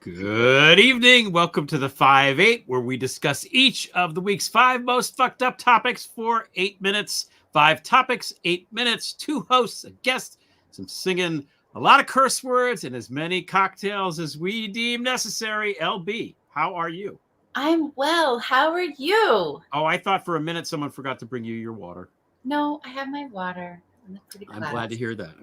Good evening. Welcome to the 5-8, where we discuss each of the week's 5 most fucked up topics for 8 minutes. 5 topics, 8 minutes, 2 hosts, a guest, some singing, a lot of curse words, and as many cocktails as we deem necessary. LB, how are you? I'm well. How are you? Oh, I thought for a minute someone forgot to bring you your water. No, I have my water. I'm glad to hear that.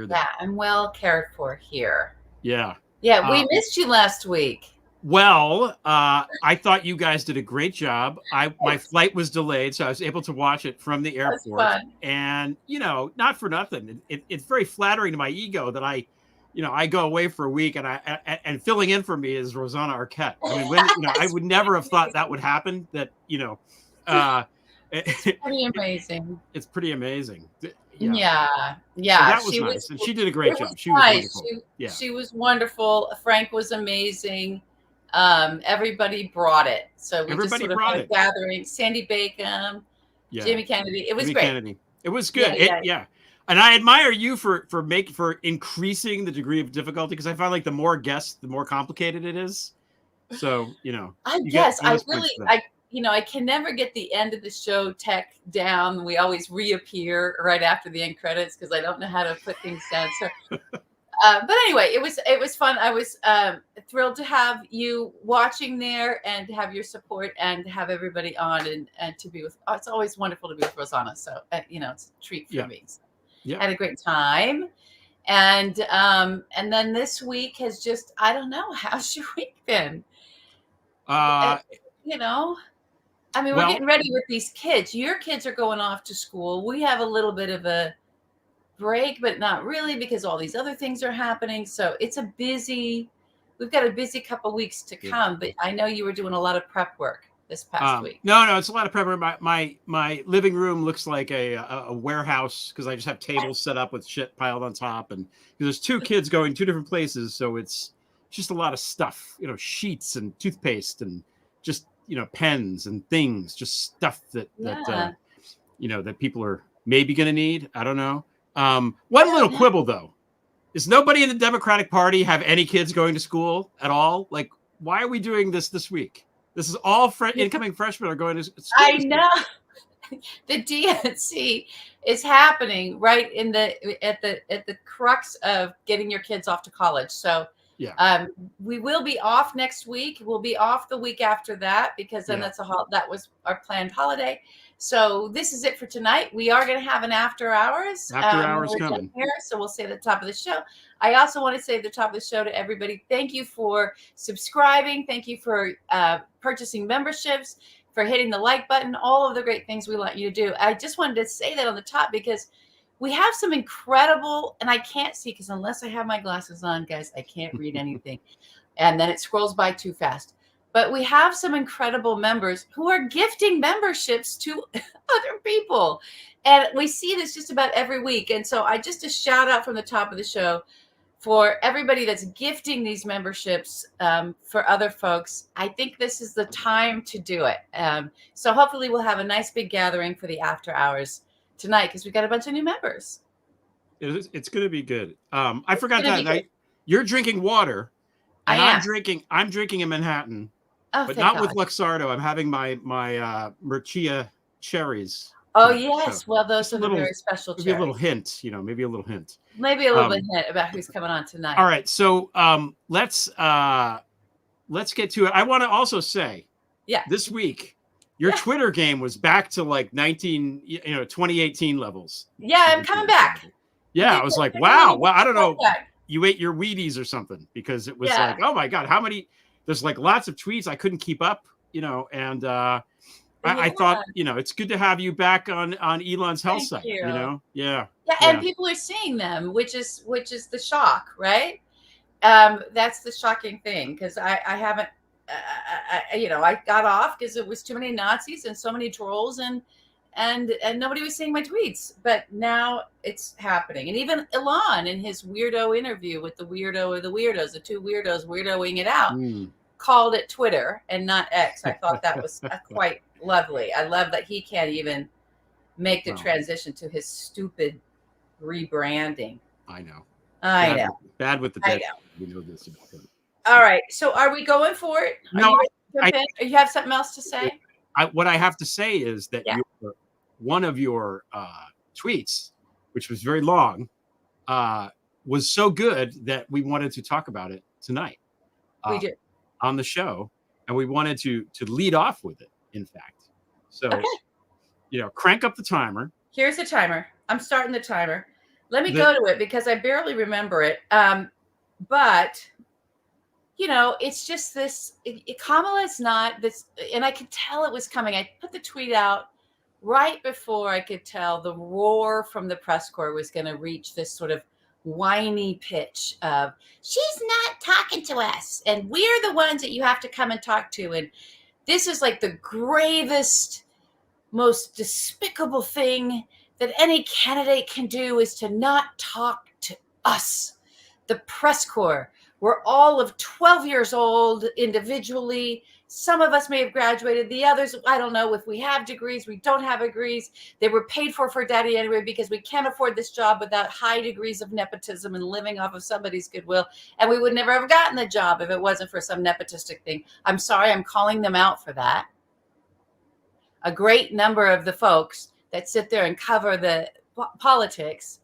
Yeah, I'm well cared for here. Yeah. Yeah, we missed you last week. Well, I thought you guys did a great job. My flight was delayed, so I was able to watch it from the airport. And, not for nothing. It's very flattering to my ego that I go away for a week and filling in for me is Rosanna Arquette. I mean, I would never have thought that would happen. It's pretty amazing. It's pretty amazing. Yeah. So that was nice, and she did a great job. She was wonderful. She was wonderful. Frank was amazing. Everybody brought it. So we just sort of had a gathering. Sandy Bacon, Jimmy Kennedy. It was great. Kennedy. It was good. Yeah. And I admire you for increasing the degree of difficulty, because I find like the more guests, the more complicated it is. So I can never get the end of the show tech down. We always reappear right after the end credits because I don't know how to put things down. So, but anyway, it was fun. I was thrilled to have you watching there and to have your support and to have everybody on and to be with. Oh, it's always wonderful to be with Rosanna. So it's a treat for me. So, had a great time, and then this week has just I don't know, how's your week been? We're getting ready with these kids. Your kids are going off to school. We have a little bit of a break, but not really because all these other things are happening. So we've got a busy couple weeks to come, but I know you were doing a lot of prep work this past week. No, it's a lot of prep work. My living room looks like a warehouse because I just have tables set up with shit piled on top. And there's 2 kids going 2 different places. So it's just a lot of stuff, sheets and toothpaste and just, pens and things, just stuff that people are maybe going to need. I don't know. One little quibble though, is nobody in the Democratic Party have any kids going to school at all? Like, why are we doing this week? This is all incoming freshmen are going to school. I know. The DNC is happening right at the crux of getting your kids off to college. So we will be off next week. We'll be off the week after that because then that was our planned holiday. So this is it for tonight. We are going to have an after hours. Coming here, so we'll say at the top of the show. I also want to say at the top of the show to everybody, thank you for subscribing. Thank you for purchasing memberships, for hitting the like button, all of the great things we want you to do. I just wanted to say that on the top because we have some incredible, and I can't see because unless I have my glasses on, guys, I can't read anything. And then it scrolls by too fast. But we have some incredible members who are gifting memberships to other people. And we see this just about every week. And so a shout out from the top of the show for everybody that's gifting these memberships for other folks. I think this is the time to do it. So hopefully we'll have a nice big gathering for the after hours tonight because we got a bunch of new members. It's going to be good. I forgot that you're drinking water, and I'm drinking a Manhattan, but not with Luxardo. I'm having my Mercieca cherries. Oh yes, well those are the very special cherries. Maybe a little hint, maybe a little hint. Maybe a little bit hint about who's coming on tonight. All right, so let's get to it. I want to also say, this week. Your Twitter game was back to like 2018 levels. Yeah, I'm coming back. Yeah, I was like, wow. Well, I don't know. You ate your Wheaties or something because it was like, oh my God, how many? There's like lots of tweets. I couldn't keep up, and I thought, it's good to have you back on Elon's health site. Yeah, and people are seeing them, which is the shock, right? That's the shocking thing because I haven't. I got off because it was too many Nazis and so many trolls and nobody was seeing my tweets. But now it's happening. And even Elon in his weirdo interview with the weirdo of the weirdos, the 2 weirdos weirdoing it out, called it Twitter and not X. I thought that was quite lovely. I love that he can't even make the transition to his stupid rebranding. I know. I know. Bad with the dead. We know this about him. All right. So are we going for it? Are No, you ready to jump in? Or you have something else to say? what I have to say is that Yeah. one of your tweets, which was very long, was so good that we wanted to talk about it tonight We do. on the show, and we wanted to lead off with it. In fact, so Okay. crank up the timer. Here's the timer. I'm starting the timer. Let me The- go to it because I barely remember it. But it's just this. Kamala is not this, and I could tell it was coming. I put the tweet out right before I could tell the roar from the press corps was going to reach this sort of whiny pitch of she's not talking to us, and we're the ones that you have to come and talk to, and this is like the gravest, most despicable thing that any candidate can do is to not talk to us, the press corps. We're all of 12 years old individually. Some of us may have graduated. The others, I don't know if we have degrees, we don't have degrees. They were paid for daddy anyway because we can't afford this job without high degrees of nepotism and living off of somebody's goodwill. And we would never have gotten the job if it wasn't for some nepotistic thing. I'm sorry, I'm calling them out for that. A great number of the folks that sit there and cover the politics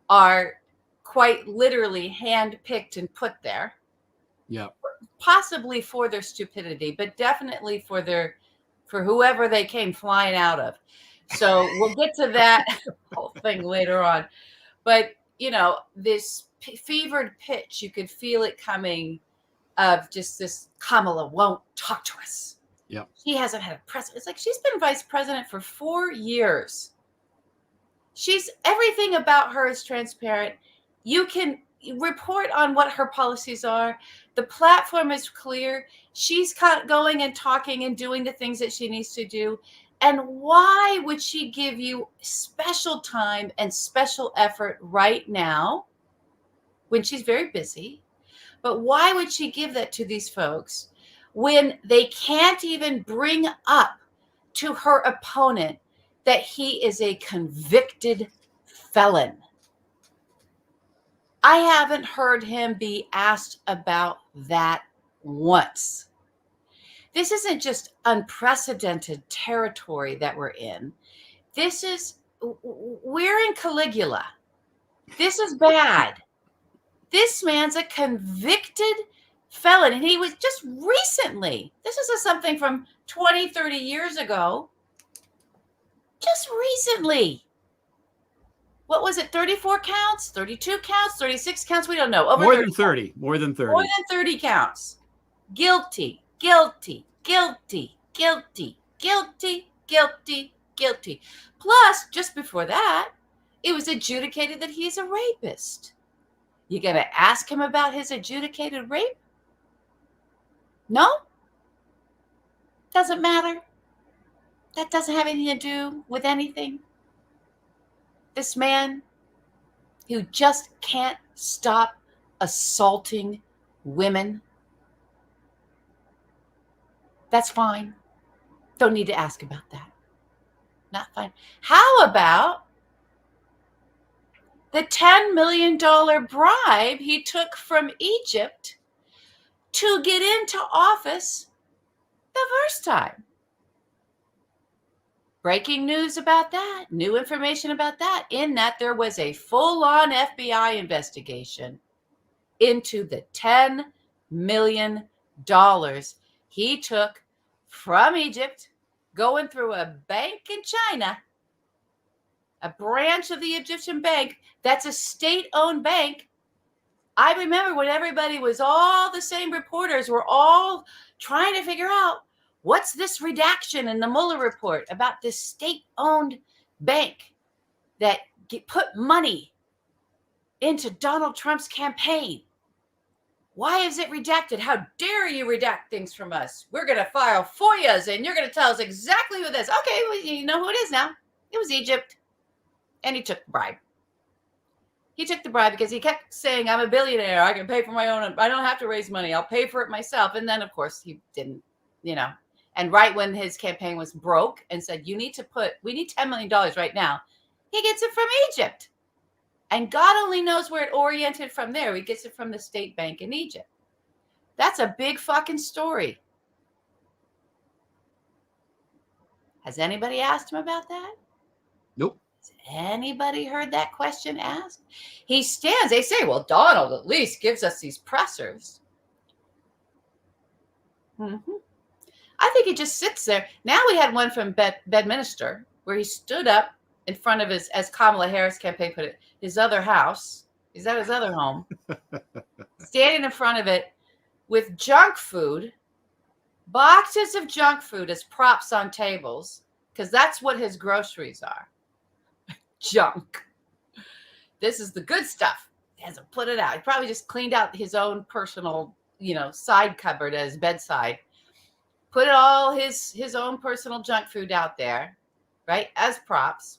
are quite literally handpicked and put there. Yeah. Possibly for their stupidity, but definitely for whoever they came flying out of. So we'll get to that whole thing later on. But, this fevered pitch, you could feel it coming of just this Kamala won't talk to us. Yeah. She hasn't had a president. It's like she's been vice president for 4 years. Everything about her is transparent. You can report on what her policies are. The platform is clear. She's going and talking and doing the things that she needs to do. And why would she give you special time and special effort right now when she's very busy? But why would she give that to these folks when they can't even bring up to her opponent that he is a convicted felon? I haven't heard him be asked about that once. This isn't just unprecedented territory that we're in. We're in Caligula. This is bad. This man's a convicted felon. And he was just recently, this is something from 20, 30 years ago, just recently. What was it? 34 counts, 32 counts, 36 counts? We don't know. More than 30. More than 30. More than 30 counts. Guilty, guilty, guilty, guilty, guilty, guilty, guilty. Plus, just before that, it was adjudicated that he's a rapist. You going to ask him about his adjudicated rape? No? Doesn't matter. That doesn't have anything to do with anything. This man who just can't stop assaulting women. That's fine. Don't need to ask about that. Not fine. How about the $10 million bribe he took from Egypt to get into office the first time? Breaking news about that, new information about that, in that there was a full-on FBI investigation into the $10 million he took from Egypt, going through a bank in China, a branch of the Egyptian bank that's a state-owned bank. I remember when everybody was all the same reporters were all trying to figure out what's this redaction in the Mueller report about this state-owned bank that put money into Donald Trump's campaign. Why is it redacted? How dare you redact things from us? We're going to file FOIAs and you're going to tell us exactly who this is. Okay, well, you know who it is now. It was Egypt. And he took the bribe. He took the bribe because he kept saying, I'm a billionaire. I can pay for my own. I don't have to raise money. I'll pay for it myself. And then, of course, he didn't, And right when his campaign was broke and said, we need $10 million right now, he gets it from Egypt. And God only knows where it oriented from there. He gets it from the state bank in Egypt. That's a big fucking story. Has anybody asked him about that? Nope. Has anybody heard that question asked? He stands, they say, well, Donald at least gives us these pressers. Mm-hmm. I think he just sits there. Now we had one from Bedminster where he stood up in front of his, as Kamala Harris campaign put it, his other house. Is that his other home? Standing in front of it with junk food, boxes of junk food as props on tables, because that's what his groceries are. Junk. This is the good stuff. He hasn't put it out. He probably just cleaned out his own personal, side cupboard at his bedside. Put all his own personal junk food out there, right, as props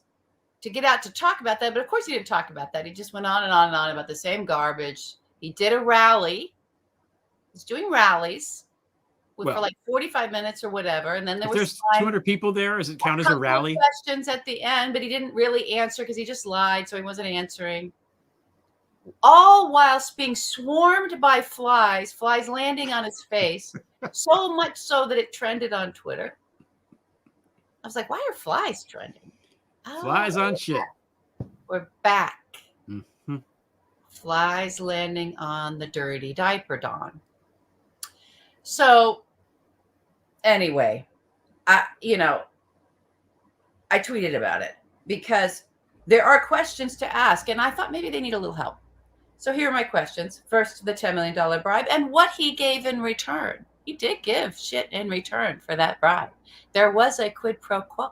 to get out to talk about that. But of course he didn't talk about that. He just went on and on and on about the same garbage. He did a rally. He's doing rallies for like 45 minutes or whatever. And then there's 200 people there. Does it count as a rally? Questions at the end, but he didn't really answer because he just lied. So he wasn't answering. All whilst being swarmed by flies landing on his face, so much so that it trended on Twitter. I was like, why are flies trending? Flies on shit. We're back. Mm-hmm. Flies landing on the dirty diaper, Don. So anyway, I tweeted about it because there are questions to ask, and I thought maybe they need a little help. So here are my questions. First, the $10 million bribe and what he gave in return. He did give shit in return for that bribe. There was a quid pro quo.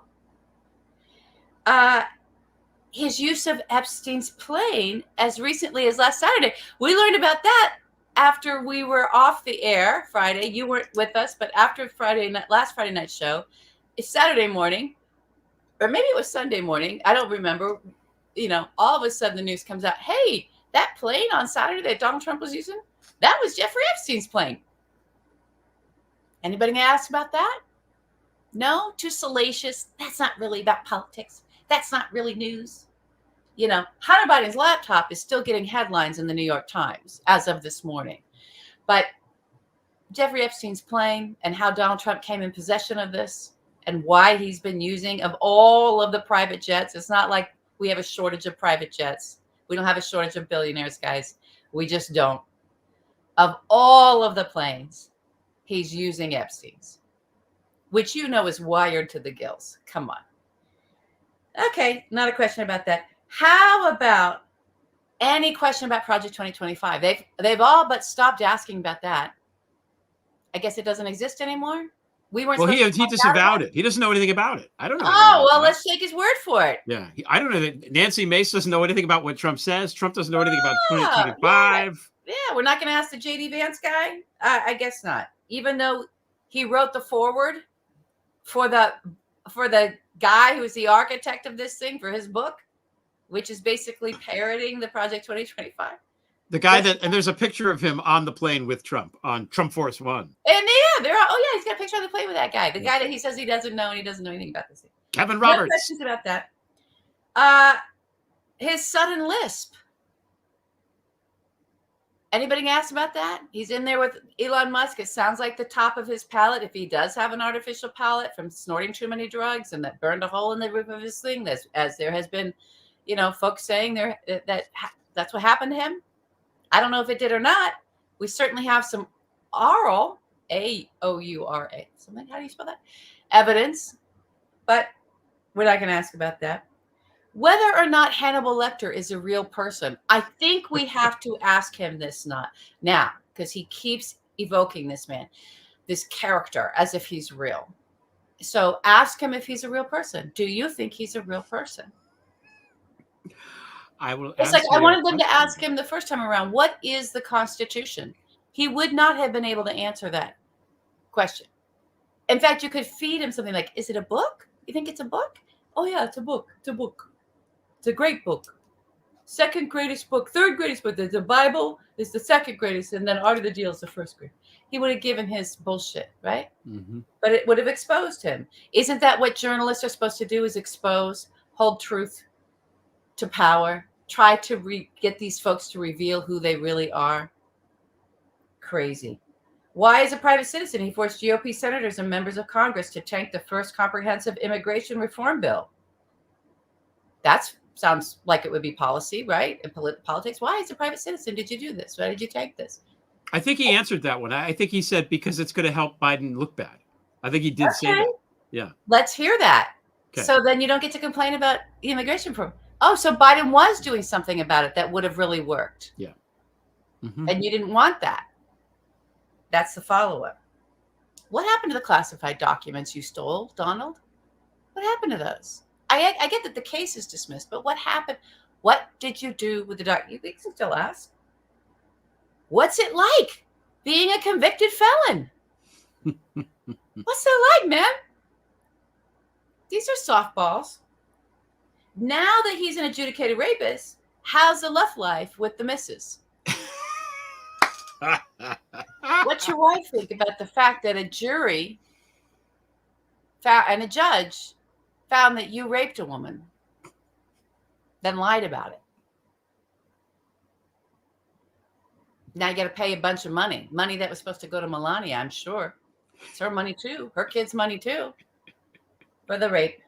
His use of Epstein's plane as recently as last Saturday. We learned about that after we were off the air Friday. You weren't with us, but after last Friday night show, it's Saturday morning, or maybe it was Sunday morning. I don't remember. All of a sudden the news comes out. Hey, that plane on Saturday that Donald Trump was using, that was Jeffrey Epstein's plane. Anybody gonna ask about that? No, too salacious. That's not really about politics. That's not really news. Hunter Biden's laptop is still getting headlines in the New York Times as of this morning. But Jeffrey Epstein's plane and how Donald Trump came in possession of this and why he's been using of all of the private jets. It's not like we have a shortage of private jets. We don't have a shortage of billionaires, guys. We just don't. Of all of the planes, he's using Epstein's, which is wired to the gills. Come on. Okay, not a question about that. How about any question about Project 2025? They've all but stopped asking about that. I guess it doesn't exist anymore. We weren't. Well, he disavowed it. He doesn't know anything about it. I don't know. Oh, well, let's take his word for it. Yeah, I don't know. Nancy Mace doesn't know anything about what Trump says. Trump doesn't know anything about 2025. Yeah, we're not going to ask the JD Vance guy. I guess not. Even though he wrote the foreword for the guy who was the architect of this thing for his book, which is basically parroting the Project 2025. The guy and there's a picture of him on the plane with Trump on Trump Force One. And he's got a picture on the plane with that guy. The guy that he says he doesn't know and he doesn't know anything about this thing. Kevin Roberts. No questions about that. His sudden lisp. Anybody asked about that? He's in there with Elon Musk. It sounds like the top of his palate, if he does have an artificial palate from snorting too many drugs and that burned a hole in the roof of his thing, as there has been, folks saying that's what happened to him. I don't know if it did or not. We certainly have some oral, A-O-U-R-A, something. How do you spell that? Evidence, but we're not going to ask about that. Whether or not Hannibal Lecter is a real person, I think we have to ask him this now, because he keeps evoking this man, this character, as if he's real. So ask him if he's a real person. Do you think he's a real person? I will. It's like I wanted them to ask him the first time around, what is the Constitution? He would not have been able to answer that question. In fact, you could feed him something like, is it a book? You think it's a book? Oh, yeah, it's a book. It's a book. It's a great book. Second greatest book, third greatest book. The Bible is the second greatest, and then Art of the Deal is the first greatest. He would have given his bullshit, right? Mm-hmm. But it would have exposed him. Isn't that what journalists are supposed to do, is expose, hold truth to power, try to get these folks to reveal who they really are? Crazy. Why, as a private citizen, he forced GOP senators and members of Congress to tank the first comprehensive immigration reform bill. That sounds like it would be policy, right? And politics. Why, as a private citizen, did you do this? Why did you tank this? I think he answered that one. I think he said because it's going to help Biden look bad. I think he did say that. Yeah. Let's hear that. Okay. So then you don't get to complain about the immigration reform. Oh, so Biden was doing something about it that would have really worked. Yeah. Mm-hmm. And you didn't want that. That's the follow-up. What happened to the classified documents you stole, Donald? What happened to those? I get that the case is dismissed, but what happened? What did you do with the documents? You can still ask. What's it like being a convicted felon? What's that like, man? These are softballs. Now that he's an adjudicated rapist, how's the love life with the missus? What's your wife think about the fact that a jury and a judge found that you raped a woman, then lied about it? Now you got to pay a bunch of money that was supposed to go to Melania, I'm sure. It's her money too, her kids' money too, for the rape.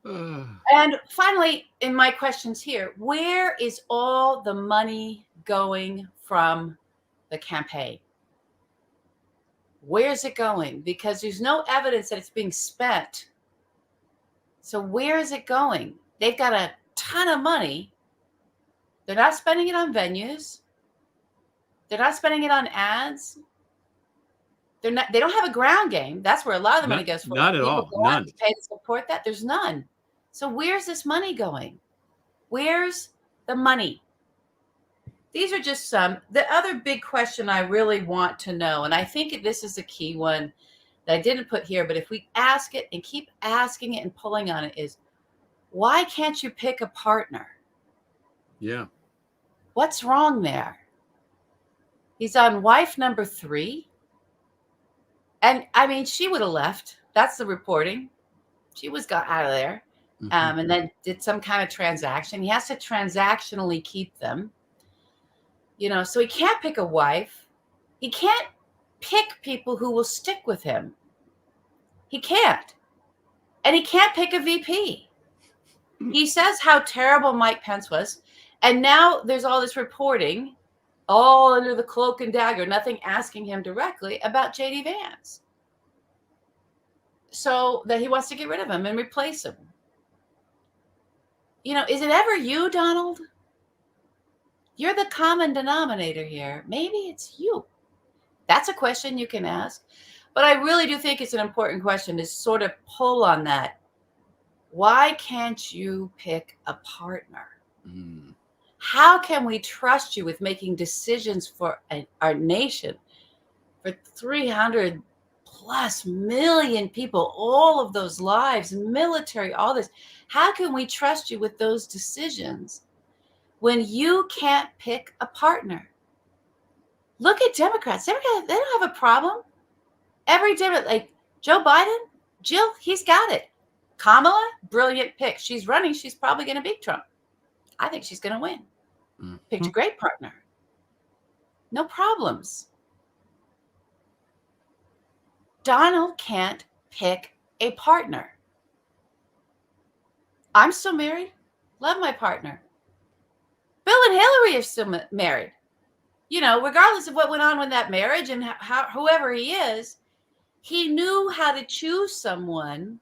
And finally, in my questions here, where is all the money going from the campaign? Where's it going? Because there's no evidence that it's being spent. So where is it going? They've got a ton of money. They're not spending it on venues. They're not spending it on ads. They don't have a ground game. That's where a lot of the money goes for. Not at all. None. To pay to support that. There's none. So where's this money going? Where's the money? These are just some. The other big question I really want to know, and I think this is a key one that I didn't put here, but if we ask it and keep asking it and pulling on it, is why can't you pick a partner? Yeah. What's wrong there? He's on wife number 3. And I mean, she would have left. That's the reporting. She got out of there. Mm-hmm. And then did some kind of transaction. He has to transactionally keep them. So he can't pick a wife. He can't pick people who will stick with him. He can't. And he can't pick a VP. He says how terrible Mike Pence was. And now there's all this reporting, all under the cloak and dagger, nothing asking him directly about JD Vance. So that he wants to get rid of him and replace him. Is it ever you, Donald? You're the common denominator here. Maybe it's you. That's a question you can ask. But I really do think it's an important question to sort of pull on that. Why can't you pick a partner? Mm. How can we trust you with making decisions for our nation, for 300 plus million people, all of those lives, military, all this? How can we trust you with those decisions when you can't pick a partner? Look at Democrats. Democrats, they don't have a problem. Every Democrat, like Joe Biden, Jill, he's got it. Kamala, brilliant pick. She's running. She's probably going to beat Trump. I think she's going to win. Mm-hmm. Picked a great partner. No problems. Donald can't pick a partner. I'm still married. Love my partner. Bill and Hillary are still married. Regardless of what went on with that marriage and whoever he is, he knew how to choose someone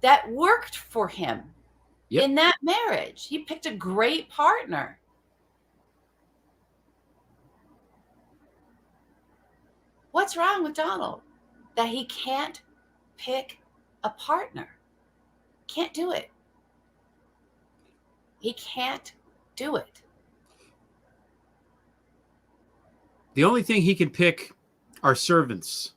that worked for him. Yep. In that marriage. He picked a great partner. What's wrong with Donald? That he can't pick a partner. Can't do it. He can't do it. The only thing he can pick are servants,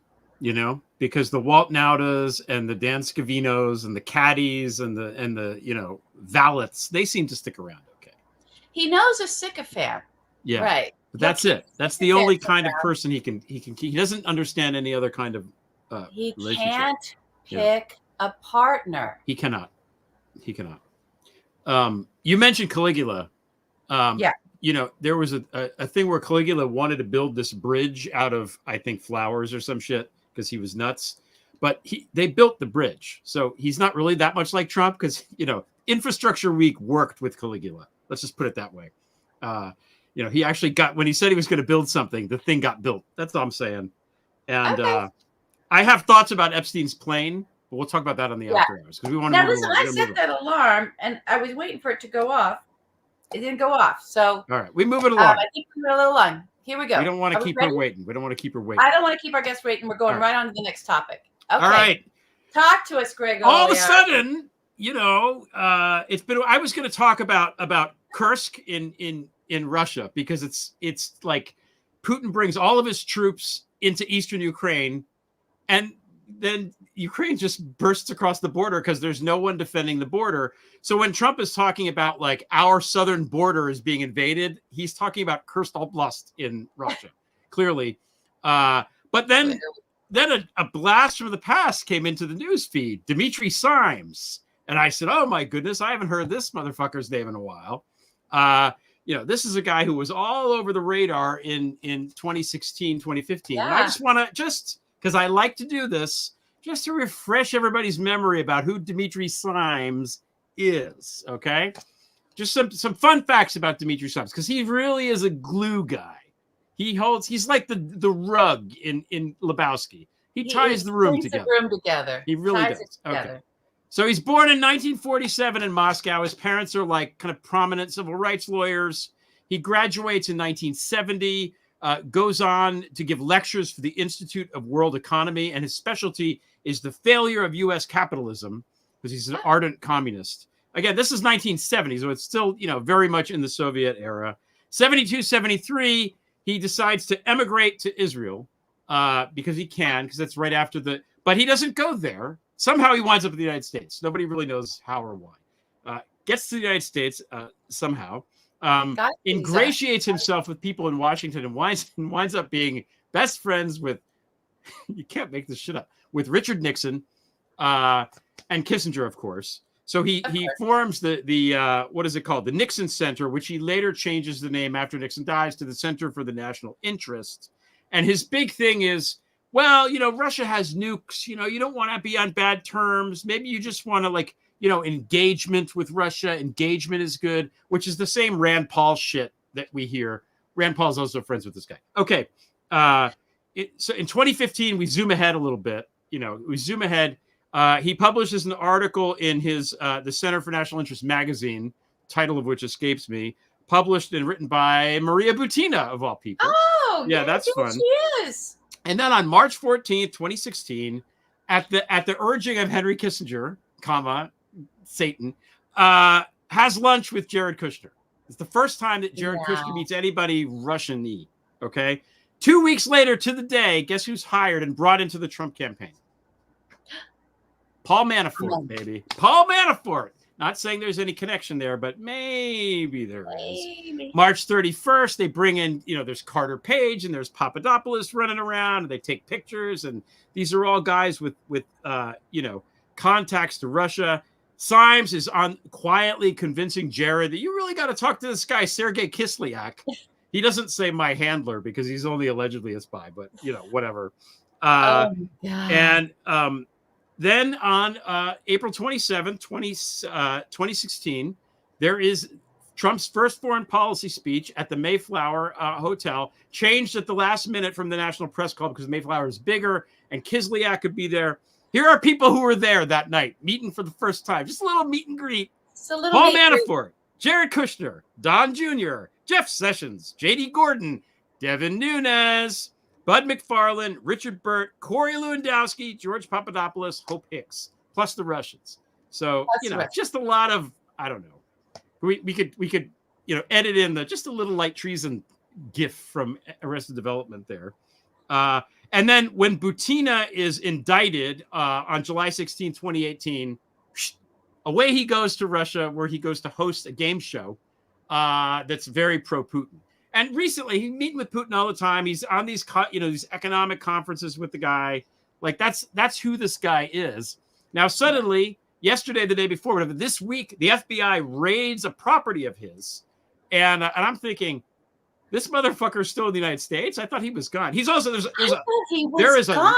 because the Walt Nautas and the Dan Scavinos and the caddies and the valets, they seem to stick around. Okay. He knows a sycophant. Yeah. Right. But that's it. That's the only kind of person he can keep. He doesn't understand any other kind of he can't pick a partner. He cannot. You mentioned Caligula. Yeah. there was a thing where Caligula wanted to build this bridge out of, I think, flowers or some shit because he was nuts. But they built the bridge. So he's not really that much like Trump because, Infrastructure Week worked with Caligula. Let's just put it that way. He actually when he said he was going to build something, the thing got built. That's all I'm saying. And I have thoughts about Epstein's plane, but we'll talk about that on the after hours because we want to move listen, I set that alarm and I was waiting for it to go off. It didn't go off. So all right, we move it along. I think we're a little long. Here we go. We don't want to keep her waiting. We don't want to keep her waiting. I don't want to keep our guests waiting. We're going right on to the next topic. Okay. All right. Talk to us, Greg. All of a sudden, it's been. I was going to talk about Kursk in Russia because it's like Putin brings all of his troops into eastern Ukraine, and then Ukraine just bursts across the border because there's no one defending the border. So when Trump is talking about like our southern border is being invaded, he's talking about Kursk Oblast in Russia, clearly. But then a blast from the past came into the news feed, Dimitri Simes. And I said, oh my goodness, I haven't heard this motherfucker's name in a while. This is a guy who was all over the radar in 2016, 2015. And I just want to, because I like to do this, just to refresh everybody's memory about who Dimitri Simes is, okay? Just some fun facts about Dimitri Simes, because he really is a glue guy. He's like the rug in Lebowski. He ties the room together. He really does. Okay. So he's born in 1947 in Moscow. His parents are like kind of prominent civil rights lawyers. He graduates in 1970, goes on to give lectures for the Institute of World Economy, and his specialty is the failure of U.S. capitalism, because he's an ardent communist. Again, this is 1970, so it's still, very much in the Soviet era. 72, 73, he decides to emigrate to Israel because he can, because that's right after but he doesn't go there. Somehow he winds up in the United States. Nobody really knows how or why. Gets to the United States somehow. Ingratiates himself with people in Washington and winds up being best friends with, you can't make this shit up, with Richard Nixon and Kissinger, of course. So he forms the what is it called? The Nixon Center, which he later changes the name after Nixon dies to the Center for the National Interest. And his big thing is, well, Russia has nukes. You don't want to be on bad terms. Maybe you just want to engagement with Russia. Engagement is good, which is the same Rand Paul shit that we hear. Rand Paul's also friends with this guy. Okay. So in 2015, we zoom ahead a little bit. We zoom ahead. He publishes an article in his the Center for National Interest magazine, title of which escapes me, published and written by Maria Butina, of all people. Oh, yeah, that's fun. She is. And then on March 14th, 2016, at the urging of Henry Kissinger, Satan, has lunch with Jared Kushner. It's the first time that Jared Kushner meets anybody Russian-y, okay? 2 weeks later to the day, guess who's hired and brought into the Trump campaign? Paul Manafort, baby. Paul Manafort. Not saying there's any connection there, but maybe there is. March 31st, they bring in, there's Carter Page and there's Papadopoulos running around, and they take pictures, and these are all guys with contacts to Russia. Simes is on quietly convincing Jared that you really got to talk to this guy, Sergei Kislyak. He doesn't say my handler because he's only allegedly a spy, but whatever. Then on April 27, 2016, there is Trump's first foreign policy speech at the Mayflower Hotel, changed at the last minute from the National Press Club because Mayflower is bigger and Kislyak could be there. Here are people who were there that night, meeting for the first time. Just a little meet and greet. Paul Manafort, Jared Kushner, Don Jr., Jeff Sessions, JD Gordon, Devin Nunes, Bud McFarlane, Richard Burt, Corey Lewandowski, George Papadopoulos, Hope Hicks, plus the Russians. So, just a lot of, I don't know. We could edit in just a little light treason gif from Arrested Development there. And then when Butina is indicted on July 16, 2018, away he goes to Russia, where he goes to host a game show that's very pro-Putin. And recently, he's meeting with Putin all the time. He's on these, these economic conferences with the guy. Like that's who this guy is. Now, suddenly, yesterday, the day before, whatever, this week, the FBI raids a property of his And I'm thinking, this motherfucker's still in the United States. I thought he was gone. He's also there is a Greg.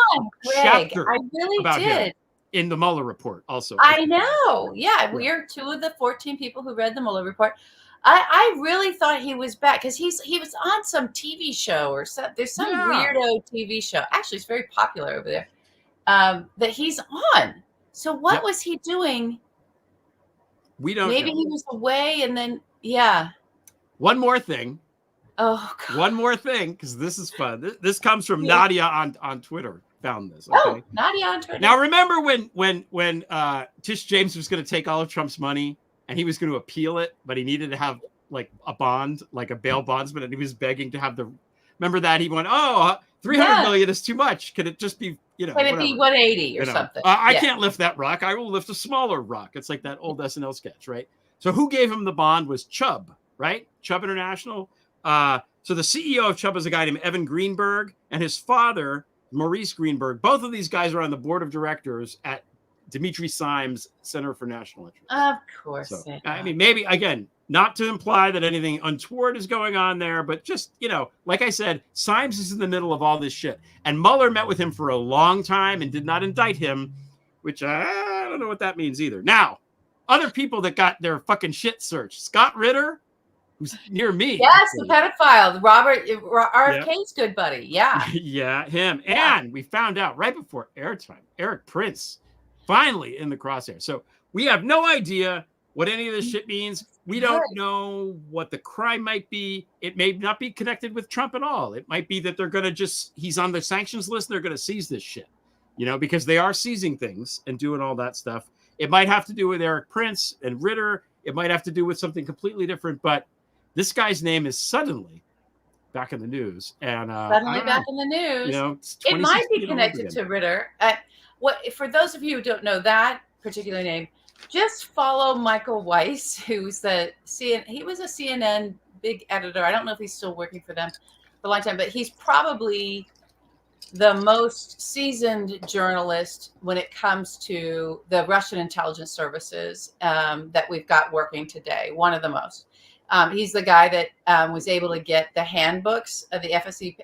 chapter I really about him did. in the Mueller report. Also, I know. Yeah, we are 2 of the 14 people who read the Mueller report. I really thought he was back because he was on some TV show or something. There's some weirdo TV show. Actually, it's very popular over there. That he's on. So what was he doing? We don't. Maybe he was away, and then One more thing. Oh, God. One more thing, because this is fun. This comes from Nadia on Twitter. Found this. Okay? Oh, Nadia on Twitter. Now remember when Tish James was going to take all of Trump's money and he was going to appeal it, but he needed to have like a bond, like a bail bondsman, and he was begging to have the. Remember that he went, 300 million is too much. Can it just be, Can it be 180 or something? I can't lift that rock. I will lift a smaller rock. It's like that old SNL sketch, right? So who gave him the bond was Chubb, right? Chubb International. So the CEO of Chubb is a guy named Evan Greenberg, and his father, Maurice Greenberg. Both of these guys are on the board of directors at Dimitri Simes Center for National Interest. Of course. So, I mean, maybe, again, not to imply that anything untoward is going on there, but just, like I said, Simes is in the middle of all this shit. And Mueller met with him for a long time and did not indict him, which I don't know what that means either. Now, other people that got their fucking shit searched. Scott Ritter, who's near me. Yes, the pedophile, RFK's good buddy. Yeah. Yeah, him. Yeah. And we found out right before airtime, Eric Prince, finally in the crosshair. So we have no idea what any of this shit means. We don't know what the crime might be. It may not be connected with Trump at all. It might be that they're going to he's on the sanctions list. And they're going to seize this shit, because they are seizing things and doing all that stuff. It might have to do with Eric Prince and Ritter. It might have to do with something completely different, but this guy's name is suddenly back in the news, and suddenly back in the news. It might be connected to Ritter. For those of you who don't know that particular name, just follow Michael Weiss, who's he was a CNN big editor. I don't know if he's still working for them for a long time, but he's probably the most seasoned journalist when it comes to the Russian intelligence services that we've got working today. One of the most. He's the guy that was able to get the handbooks, the FSC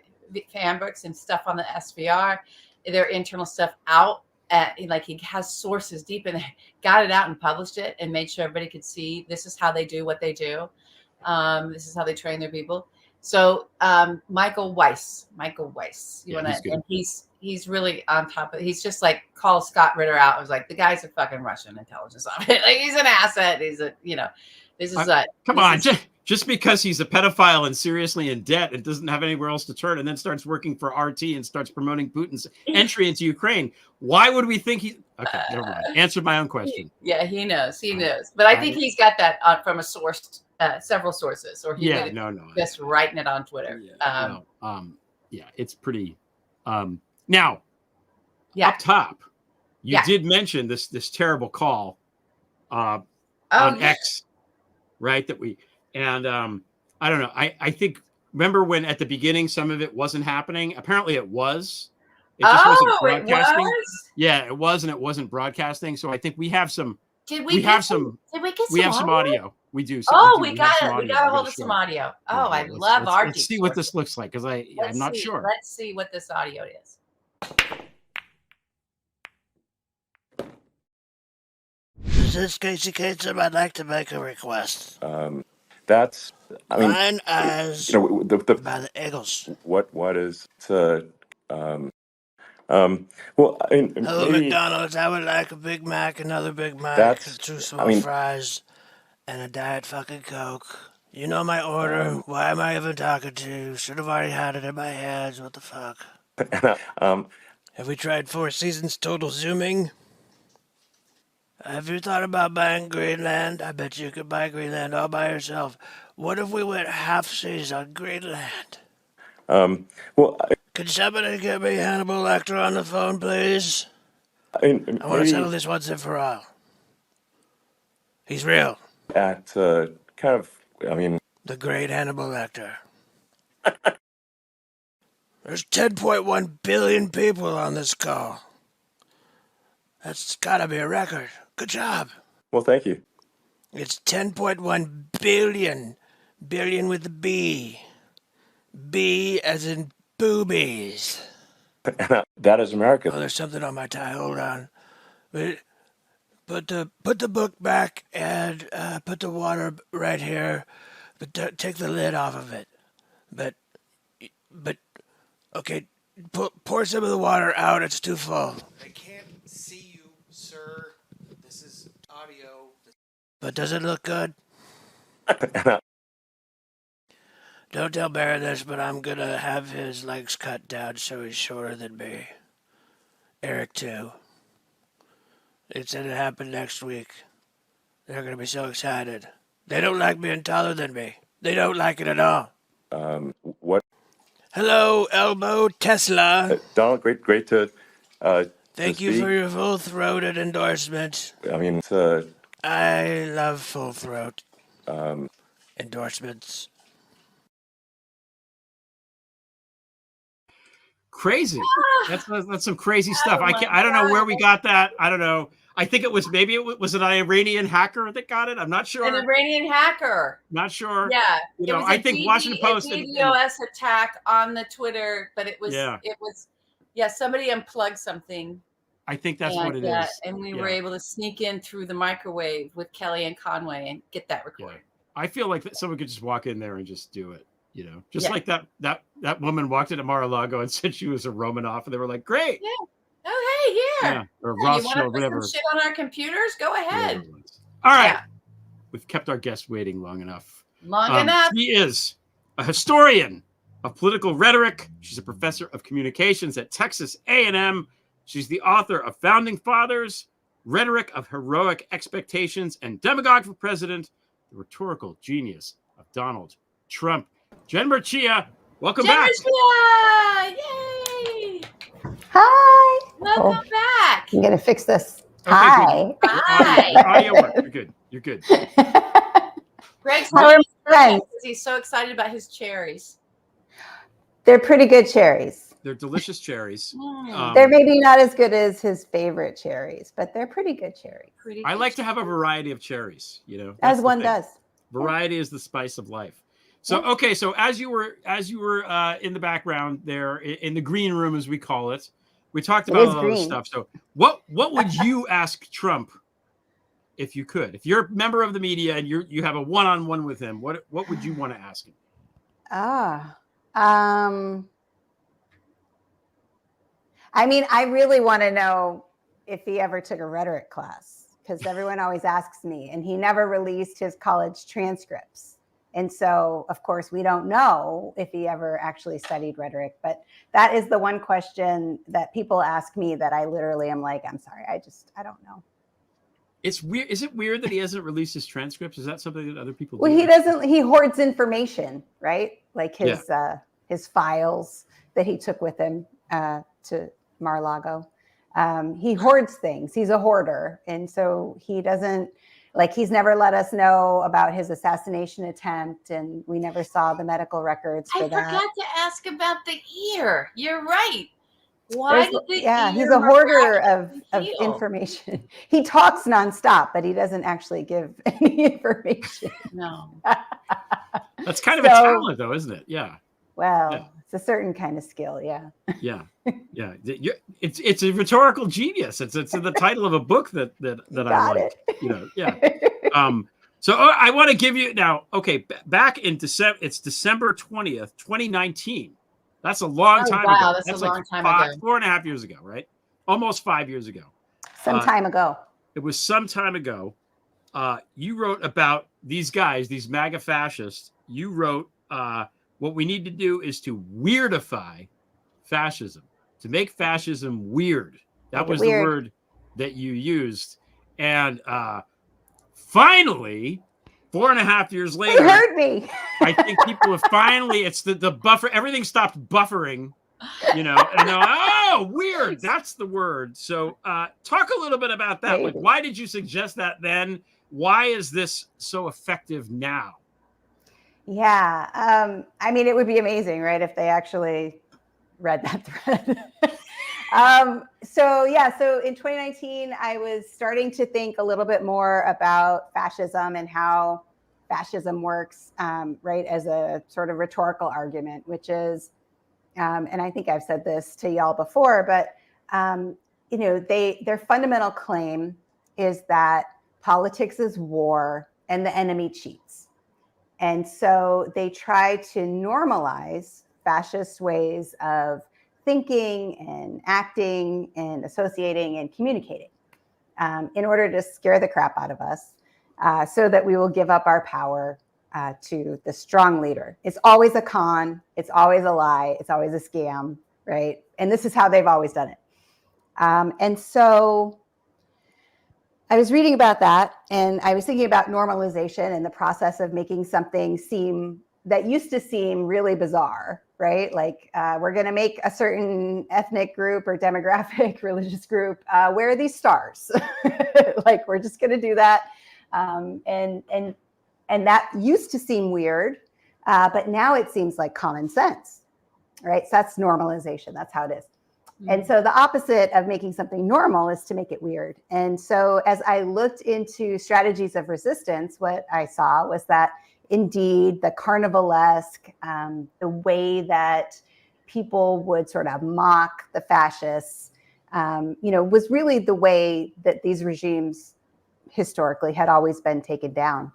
handbooks and stuff on the SVR, their internal stuff out. He has sources deep in there, got it out and published it and made sure everybody could see this is how they do what they do. This is how they train their people. So Michael Weiss, and he's really on top of it. He's just like call Scott Ritter out. I was like, the guy's a fucking Russian intelligence officer. Like he's an asset. He's come on. Just because he's a pedophile and seriously in debt and doesn't have anywhere else to turn and then starts working for RT and starts promoting Putin's entry into Ukraine, why would we think he... Okay, never mind. Answered my own question. Yeah, he knows. But I think he's got that from a source, several sources. Or he just writing it on Twitter. It's pretty... Now, up top, you did mention this terrible call on X, right? I don't know. I think, remember when at the beginning some of it wasn't happening? Apparently it was. It just wasn't broadcasting. It was? Yeah, it was, and it wasn't broadcasting. So I think we have some. Did we have some audio? We do. We got a hold of some audio. Oh, I love our. Let's see what this looks like, because I'm not sure. Let's see what this audio is. This is Casey Kasem. I'd like to make a request. Mine as by the Eagles. What is Hello, McDonald's. I would like a Big Mac, another Big Mac, 2 small fries, and a Diet fucking Coke. You know my order. Why am I even talking to you? Should have already had it in my hands. What the fuck? Have we tried 4 seasons total zooming? Have you thought about buying Greenland? I bet you could buy Greenland all by yourself. What if we went half seas on Greenland? Could somebody get me Hannibal Lecter on the phone, please? I want to settle this once and for all. He's real. The great Hannibal Lecter. There's 10.1 billion people on this call. That's gotta be a record. Good job. Well, thank you. It's 10.1 billion. Billion with a B. B as in boobies. That is America. Oh, there's something on my tie. Hold on. Wait, put the book back and put the water right here, but take the lid off of it. But okay, pour some of the water out. It's too full. I can't see you, sir. This is audio. But does it look good? Don't tell Barry this, but I'm gonna have his legs cut down so he's shorter than me. Eric too. It said it happened next week. They're gonna be so excited. They don't like being taller than me. They don't like it at all. What? Hello, Elbow Tesla. Donald, great to. Thank you for your full-throated endorsement. I mean, I love full throat endorsements. Crazy. That's some crazy stuff. Oh I don't know where we got that. I don't know. I think it was an Iranian hacker that got it. I'm not sure. An Iranian hacker. Not sure. Yeah. You know, I think Washington Post a DDoS attack on the Twitter, but it was somebody unplugged something. I think that's what it is. And we were able to sneak in through the microwave with Kellyanne Conway and get that recorded. Yeah. I feel like someone could just walk in there and just do it. You know, just like that woman walked into Mar-a-Lago and said she was a Romanoff, and they were like, "Great, yeah, oh hey, yeah, or Rothschild, or whatever." Shit on our computers? Go ahead. All right, we've kept our guest waiting long enough. She is a historian of political rhetoric. She's a professor of communications at Texas A&M. She's the author of Founding Fathers, Rhetoric of Heroic Expectations, and Demagogue for President: The Rhetorical Genius of Donald Trump. Jen Mercieca, welcome back. Yay! Hi. Welcome back. I'm gonna fix this. Okay, Hi. good. Hi. Audio work. You're good. Greg's friends. he's so excited about his cherries. They're pretty good cherries. They're delicious cherries. They're maybe not as good as his favorite cherries, but they're pretty good cherries. I like to have a variety of cherries, you know. As one does. Variety is the spice of life. So, okay, so as you were in the background there in the green room, as we call it, we talked about all this stuff. So what would you ask Trump if you could? If you're a member of the media and you have a one-on-one with him, what would you want to ask him? I mean, I really want to know if he ever took a rhetoric class, because everyone always asks me, and he never released his college transcripts. And so, of course, we don't know if he ever actually studied rhetoric, but that is the one question that people ask me that I literally am like, I'm sorry, I don't know. It's weird. Is it weird that he hasn't released his transcripts? Is that something that other people do? Well, he hoards information, right? Like his files that he took with him to Mar-a-Lago. He hoards things. He's a hoarder. And so he doesn't, he's never let us know about his assassination attempt, and we never saw the medical records for that. I forgot to ask about the ear. You're right. Why did the ear? He's a hoarder of information. He talks nonstop, but he doesn't actually give any information. No. That's kind of a talent, though, isn't it? Yeah. Well, it's a certain kind of skill. Yeah. Yeah. It's a rhetorical genius. It's in the title of a book that I like. You know. Yeah. So I want to give you now. Okay, back in December. It's December 20th, 2019. That's a long time ago. That's a long time ago. 4.5 years ago, right? Almost 5 years ago. Some time ago. It was some time ago. You wrote about these guys, these MAGA fascists. You wrote, what we need to do is to weirdify fascism, to make fascism weird. That was the word that you used. And finally, 4.5 years later, you heard me. I think people have finally, it's the buffer, everything stopped buffering, you know, and they're like, oh, weird. That's the word. So talk a little bit about that. Like, why did you suggest that then? Why is this so effective now? Yeah. I mean, it would be amazing, right, if they actually read that thread. So in 2019, I was starting to think a little bit more about fascism and how fascism works, right, as a sort of rhetorical argument, which is, and I think I've said this to y'all before, but their fundamental claim is that politics is war and the enemy cheats. And so they try to normalize fascist ways of thinking and acting and associating and communicating in order to scare the crap out of us so that we will give up our power to the strong leader. It's always a con. It's always a lie. It's always a scam, right? And this is how they've always done it. And so I was reading about that, and I was thinking about normalization and the process of making something that used to seem really bizarre, right? Like we're going to make a certain ethnic group or demographic, religious group wear these stars. Like we're just going to do that. And that used to seem weird, but now it seems like common sense, right? So that's normalization. That's how it is. And so the opposite of making something normal is to make it weird. And so as I looked into strategies of resistance, what I saw was that indeed the carnivalesque, the way that people would sort of mock the fascists, was really the way that these regimes historically had always been taken down.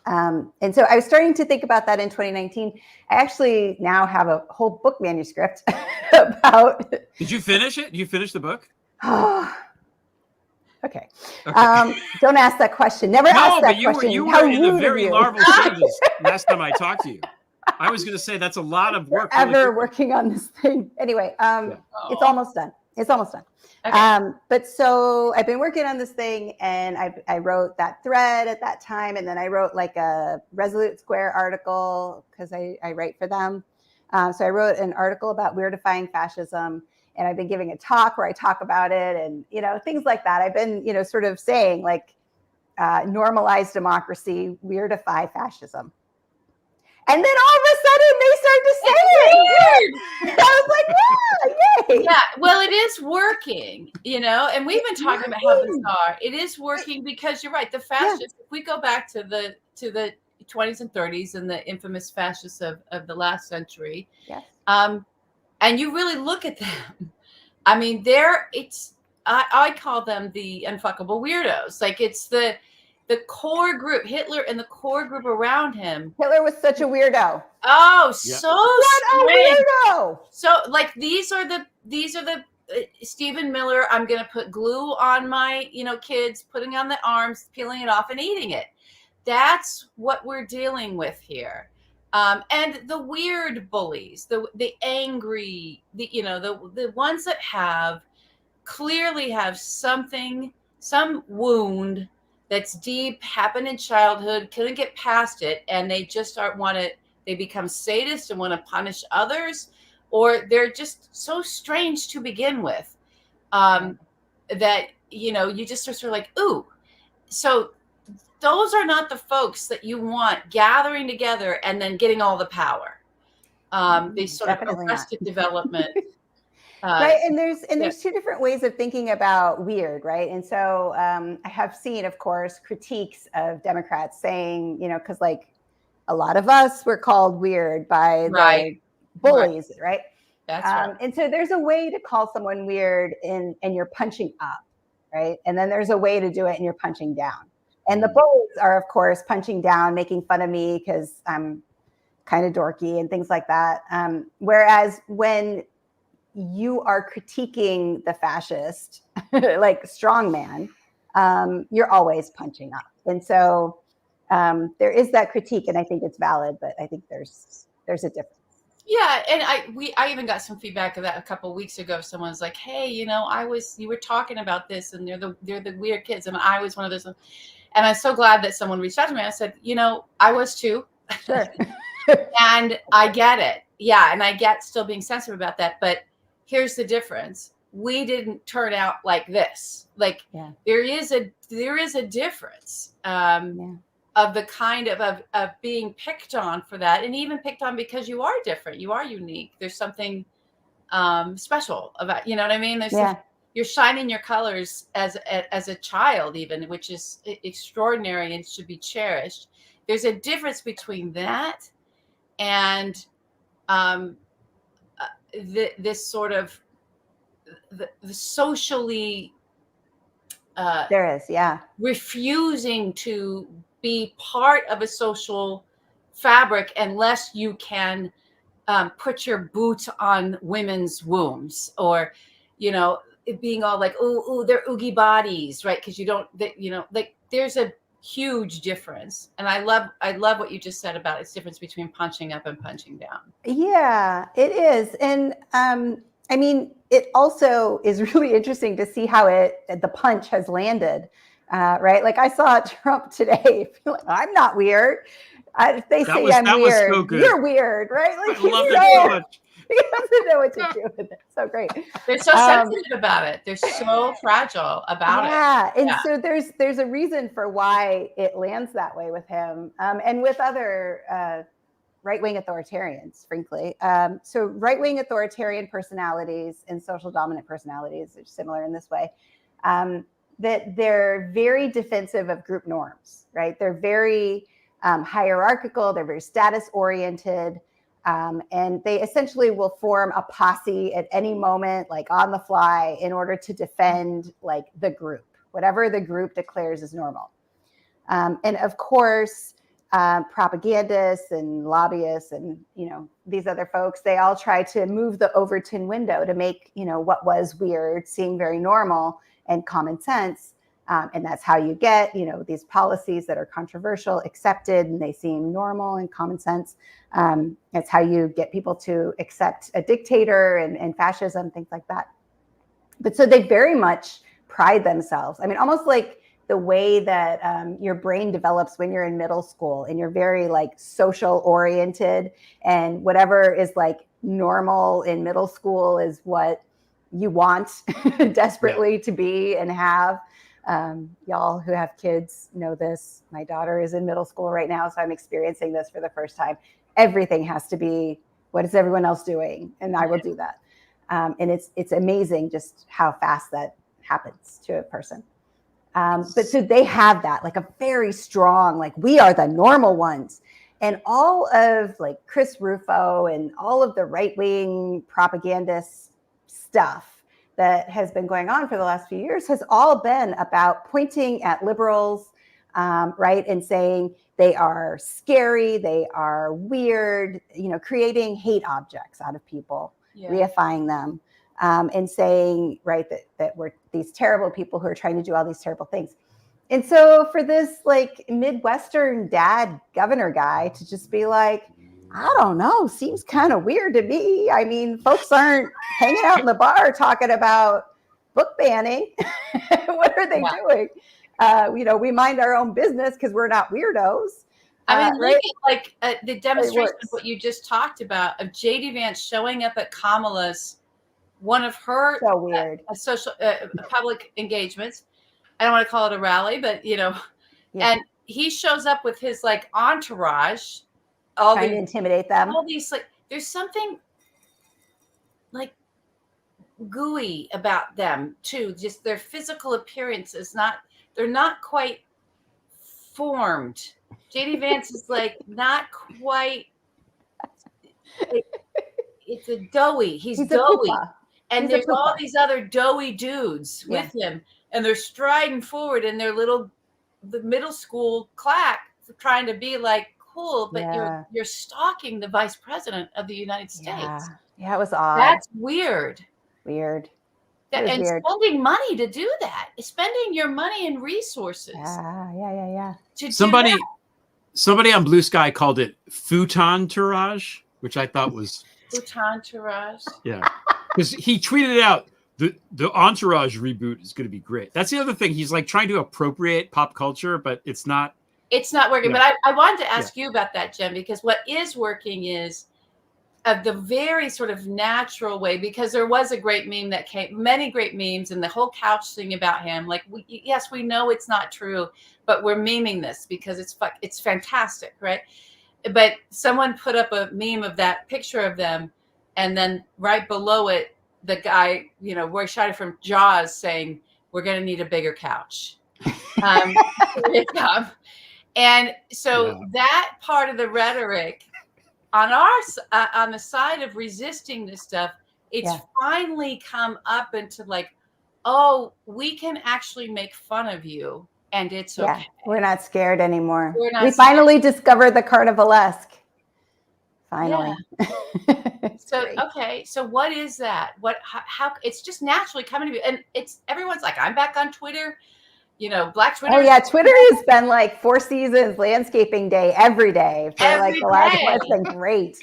And so I was starting to think about that in 2019. I actually now have a whole book manuscript about. Did you finish it? You finished the book? Okay. Don't ask that question. Never ask that question. You were in the very larval stages last time I talked to you. I was going to say that's a lot of work. Working on this thing. Anyway, it's almost done. It's almost done. Okay. But so I've been working on this thing, and I wrote that thread at that time, and then I wrote like a Resolute Square article because I write for them. So I wrote an article about weirdifying fascism, and I've been giving a talk where I talk about it, and things like that. I've been sort of saying like normalize democracy, weirdify fascism. And then all of a sudden they start to say it. I was like, yeah, yay. Yeah, well, it is working, and we've been talking about how bizarre it is working because you're right. The fascists, if we go back to the 20s and 30s and the infamous fascists of the last century, and you really look at them, I mean, I call them the unfuckable weirdos. Like it's the core group, Hitler and the core group around him. Hitler was such a weirdo. Oh, so what a weirdo! So, like, these are the Stephen Miller. I'm going to put glue on my, kids, putting on the arms, peeling it off, and eating it. That's what we're dealing with here. And the weird bullies, the angry, the ones that clearly have some wound that's deep, happened in childhood, couldn't get past it, and they just they become sadists and want to punish others, or they're just so strange to begin with that, you just are sort of like, ooh. So those are not the folks that you want gathering together and then getting all the power. They sort of arrested development. Right. And there's two different ways of thinking about weird. Right. And so I have seen, of course, critiques of Democrats saying, because like a lot of us were called weird by the bullies. Right. That's right. And so there's a way to call someone weird and you're punching up. Right. And then there's a way to do it and you're punching down. And the bullies are, of course, punching down, making fun of me because I'm kind of dorky and things like that. Whereas when you are critiquing the fascist, like strongman, you're always punching up. And so there is that critique, and I think it's valid, but I think there's a difference. Yeah, and I even got some feedback of that a couple of weeks ago. Someone's like, "Hey, you were talking about this, and they're the weird kids, and I was one of those." And I'm so glad that someone reached out to me. I said, I was too. Sure. And I get it. Yeah, and I get still being sensitive about that, but here's the difference. We didn't turn out like this. Like there is a difference of the kind of being picked on for that, and even picked on because you are different. You are unique. There's something special about, you know what I mean? you're shining your colors as a child, even, which is extraordinary and should be cherished. There's a difference between that and this sort of the socially there is, yeah, refusing to be part of a social fabric unless you can put your boot on women's wombs, or, you know, it being all like, oh, they're oogie bodies, right? Because you don't, you know, like there's a huge difference. And I love what you just said about its difference between punching up and punching down. Yeah, it is. And I mean, it also is really interesting to see how the punch has landed, right? Like I saw Trump today. I'm not weird. If they say I'm weird, so good. You're weird, right? Like, I love it so much. He doesn't know what to do with it. So great. They're so sensitive about it. They're so fragile about it. Yeah. And so there's a reason for why it lands that way with him, and with other right-wing authoritarians, frankly. So right-wing authoritarian personalities and social dominant personalities are similar in this way, that they're very defensive of group norms, right? They're very hierarchical, they're very status-oriented, and they essentially will form a posse at any moment, like on the fly, in order to defend like the group, whatever the group declares is normal. And of course, propagandists and lobbyists and, you know, these other folks, they all try to move the Overton window to make, you know, what was weird seem very normal and common sense. And that's how you get, you know, these policies that are controversial accepted and they seem normal and common sense. That's how you get people to accept a dictator and fascism, things like that. But so they very much pride themselves. I mean, almost like the way that your brain develops when you're in middle school and you're very like social oriented, and whatever is like normal in middle school is what you want desperately to be and have. Y'all who have kids know this. My daughter is in middle school right now, so I'm experiencing this for the first time. Everything has to be, what is everyone else doing? And I will do that. And it's amazing just how fast that happens to a person. But so they have that, like a very strong, like we are the normal ones. And all of like Chris Rufo and all of the right-wing propagandist stuff that has been going on for the last few years has all been about pointing at liberals, right? And saying they are scary, they are weird, you know, creating hate objects out of people, reifying them, and saying, right, that we're these terrible people who are trying to do all these terrible things. And so for this like Midwestern dad governor guy to just be like, I don't know, seems kind of weird to me. I mean, folks aren't hanging out in the bar talking about book banning. What are they doing? You know, we mind our own business because we're not weirdos. I mean, right? look at like the demonstration of what you just talked about of JD Vance showing up at Kamala's, one of her so weird social public engagements. I don't want to call it a rally, but you know, and he shows up with his like entourage, trying to intimidate them. All these like, there's something like gooey about them too. Just their physical appearance is not. They're not quite formed. JD Vance is like not quite. It's a doughy. He's doughy. And there's all these other doughy dudes with him, and they're striding forward in their the middle school claque, trying to be like cool, but you're stalking the vice president of the United States. Yeah, it was odd. That's weird. Weird. And weird. Spending money to do that, spending your money and resources. Yeah. Somebody on Blue Sky called it futon tourage, which I thought was futon tourage. Yeah. Because he tweeted out the Entourage reboot is going to be great. That's the other thing. He's like trying to appropriate pop culture, but it's not. It's not working. But I wanted to ask you about that, Jen, because what is working is the very sort of natural way, because there was a great meme that came, many great memes, and the whole couch thing about him. Like, yes, we know it's not true, but we're memeing this because it's fantastic, right? But someone put up a meme of that picture of them, and then right below it, the guy, Roy Scheider from Jaws saying, "We're going to need a bigger couch." And so that part of the rhetoric on on the side of resisting this stuff, it's finally come up into like, oh, we can actually make fun of you, and it's okay. Yeah, we're not scared anymore. We finally discovered the carnivalesque. Finally. Yeah. So what is that? How it's just naturally coming to me, and it's everyone's like, I'm back on Twitter. Black Twitter. Oh yeah, Twitter has been like 4 seasons, landscaping day every day for like the last one. It's been great.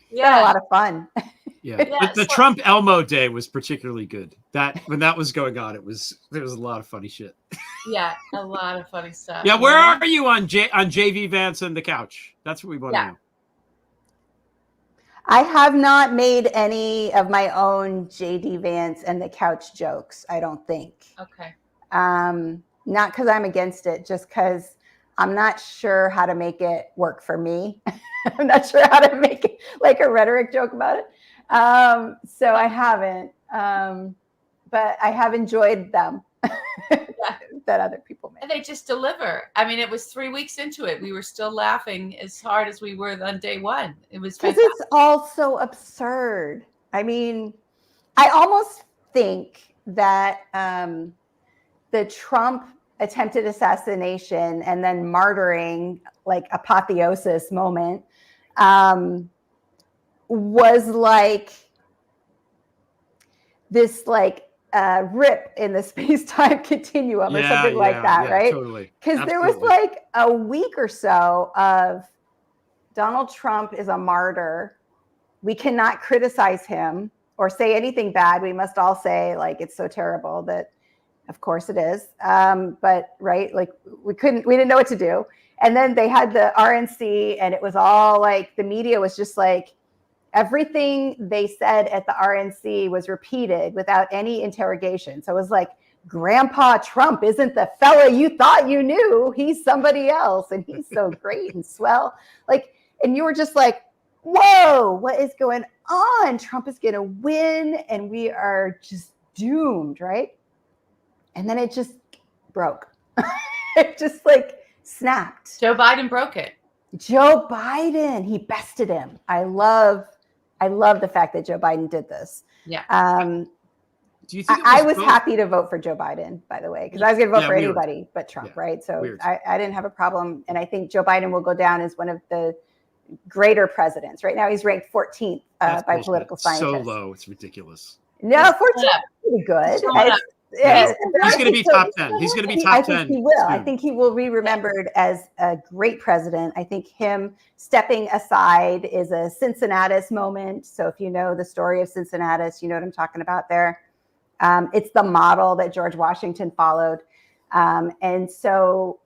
It's been a lot of fun. Yeah. The Trump Elmo day was particularly good. When that was going on, there was a lot of funny shit. Yeah, a lot of funny stuff. Yeah, where are you on JD Vance and the couch? That's what we want to know. I have not made any of my own JD Vance and the couch jokes, I don't think. Okay. Not because I'm against it, just because I'm not sure how to make it work for me. I'm not sure how to make it like a rhetoric joke about it. So I haven't, but I have enjoyed them that other people make. And they just deliver. I mean, it was 3 weeks into it. We were still laughing as hard as we were on day one. It was because it's all so absurd. I mean, I almost think that the Trump attempted assassination and then martyring, like apotheosis moment, was like this rip in the space-time continuum or something like that, right? Totally. Because there was like a week or so of Donald Trump is a martyr. We cannot criticize him or say anything bad. We must all say like it's so terrible that, of course it is. But right, like we didn't know what to do. And then they had the RNC, and it was all like the media was just like, everything they said at the RNC was repeated without any interrogation. So it was like, Grandpa Trump isn't the fella you thought you knew. He's somebody else, and he's so great and swell. Like, and you were just like, whoa, what is going on? Trump is going to win, and we are just doomed, right? And then it just broke. It just like snapped. Joe Biden broke it. Joe Biden, he bested him. I love the fact that Joe Biden did this. Yeah. Do you think I was happy to vote for Joe Biden, by the way, because I was going to vote for anybody but Trump, right? So I didn't have a problem. And I think Joe Biden will go down as one of the greater presidents. Right now, he's ranked 14th by political scientists. So low, it's ridiculous. No, 14th is pretty good. He's going to be top 10. He's going to be top 10. I think he will. I think he will be remembered as a great president. I think him stepping aside is a Cincinnatus moment. So if you know the story of Cincinnatus, you know what I'm talking about there. It's the model that George Washington followed. And so,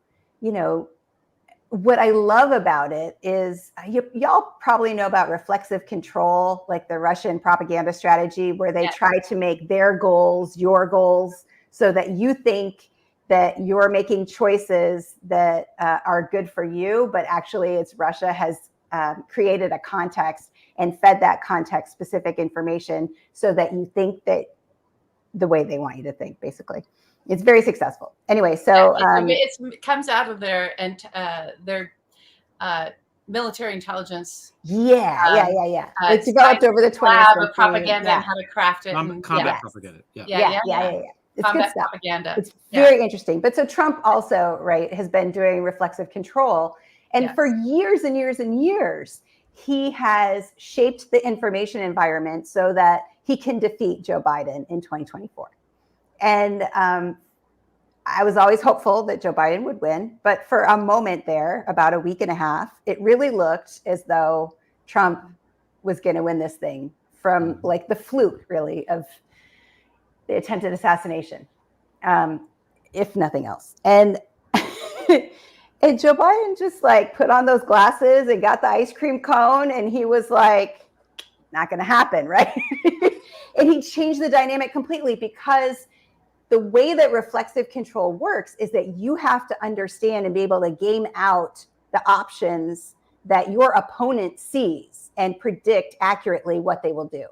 what I love about it is y'all probably know about reflexive control, like the Russian propaganda strategy, where they try to make their goals your goals so that you think that you're making choices that are good for you, but actually it's Russia has created a context and fed that context specific information so that you think that the way they want you to think, basically. It's very successful. Anyway, so it comes out of their military intelligence. It's developed over the 20th century. Of propaganda and how to craft it. Combat propaganda. It's combat good stuff. Propaganda. It's very interesting. But so Trump also, right, has been doing reflexive control. And for years and years and years, he has shaped the information environment so that he can defeat Joe Biden in 2024. And I was always hopeful that Joe Biden would win. But for a moment there, about a week and a half, it really looked as though Trump was going to win this thing from like the fluke, really, of the attempted assassination, if nothing else. And and Joe Biden just like put on those glasses and got the ice cream cone, and he was like, not going to happen, right? And he changed the dynamic completely, because the way that reflexive control works is that you have to understand and be able to game out the options that your opponent sees and predict accurately what they will do.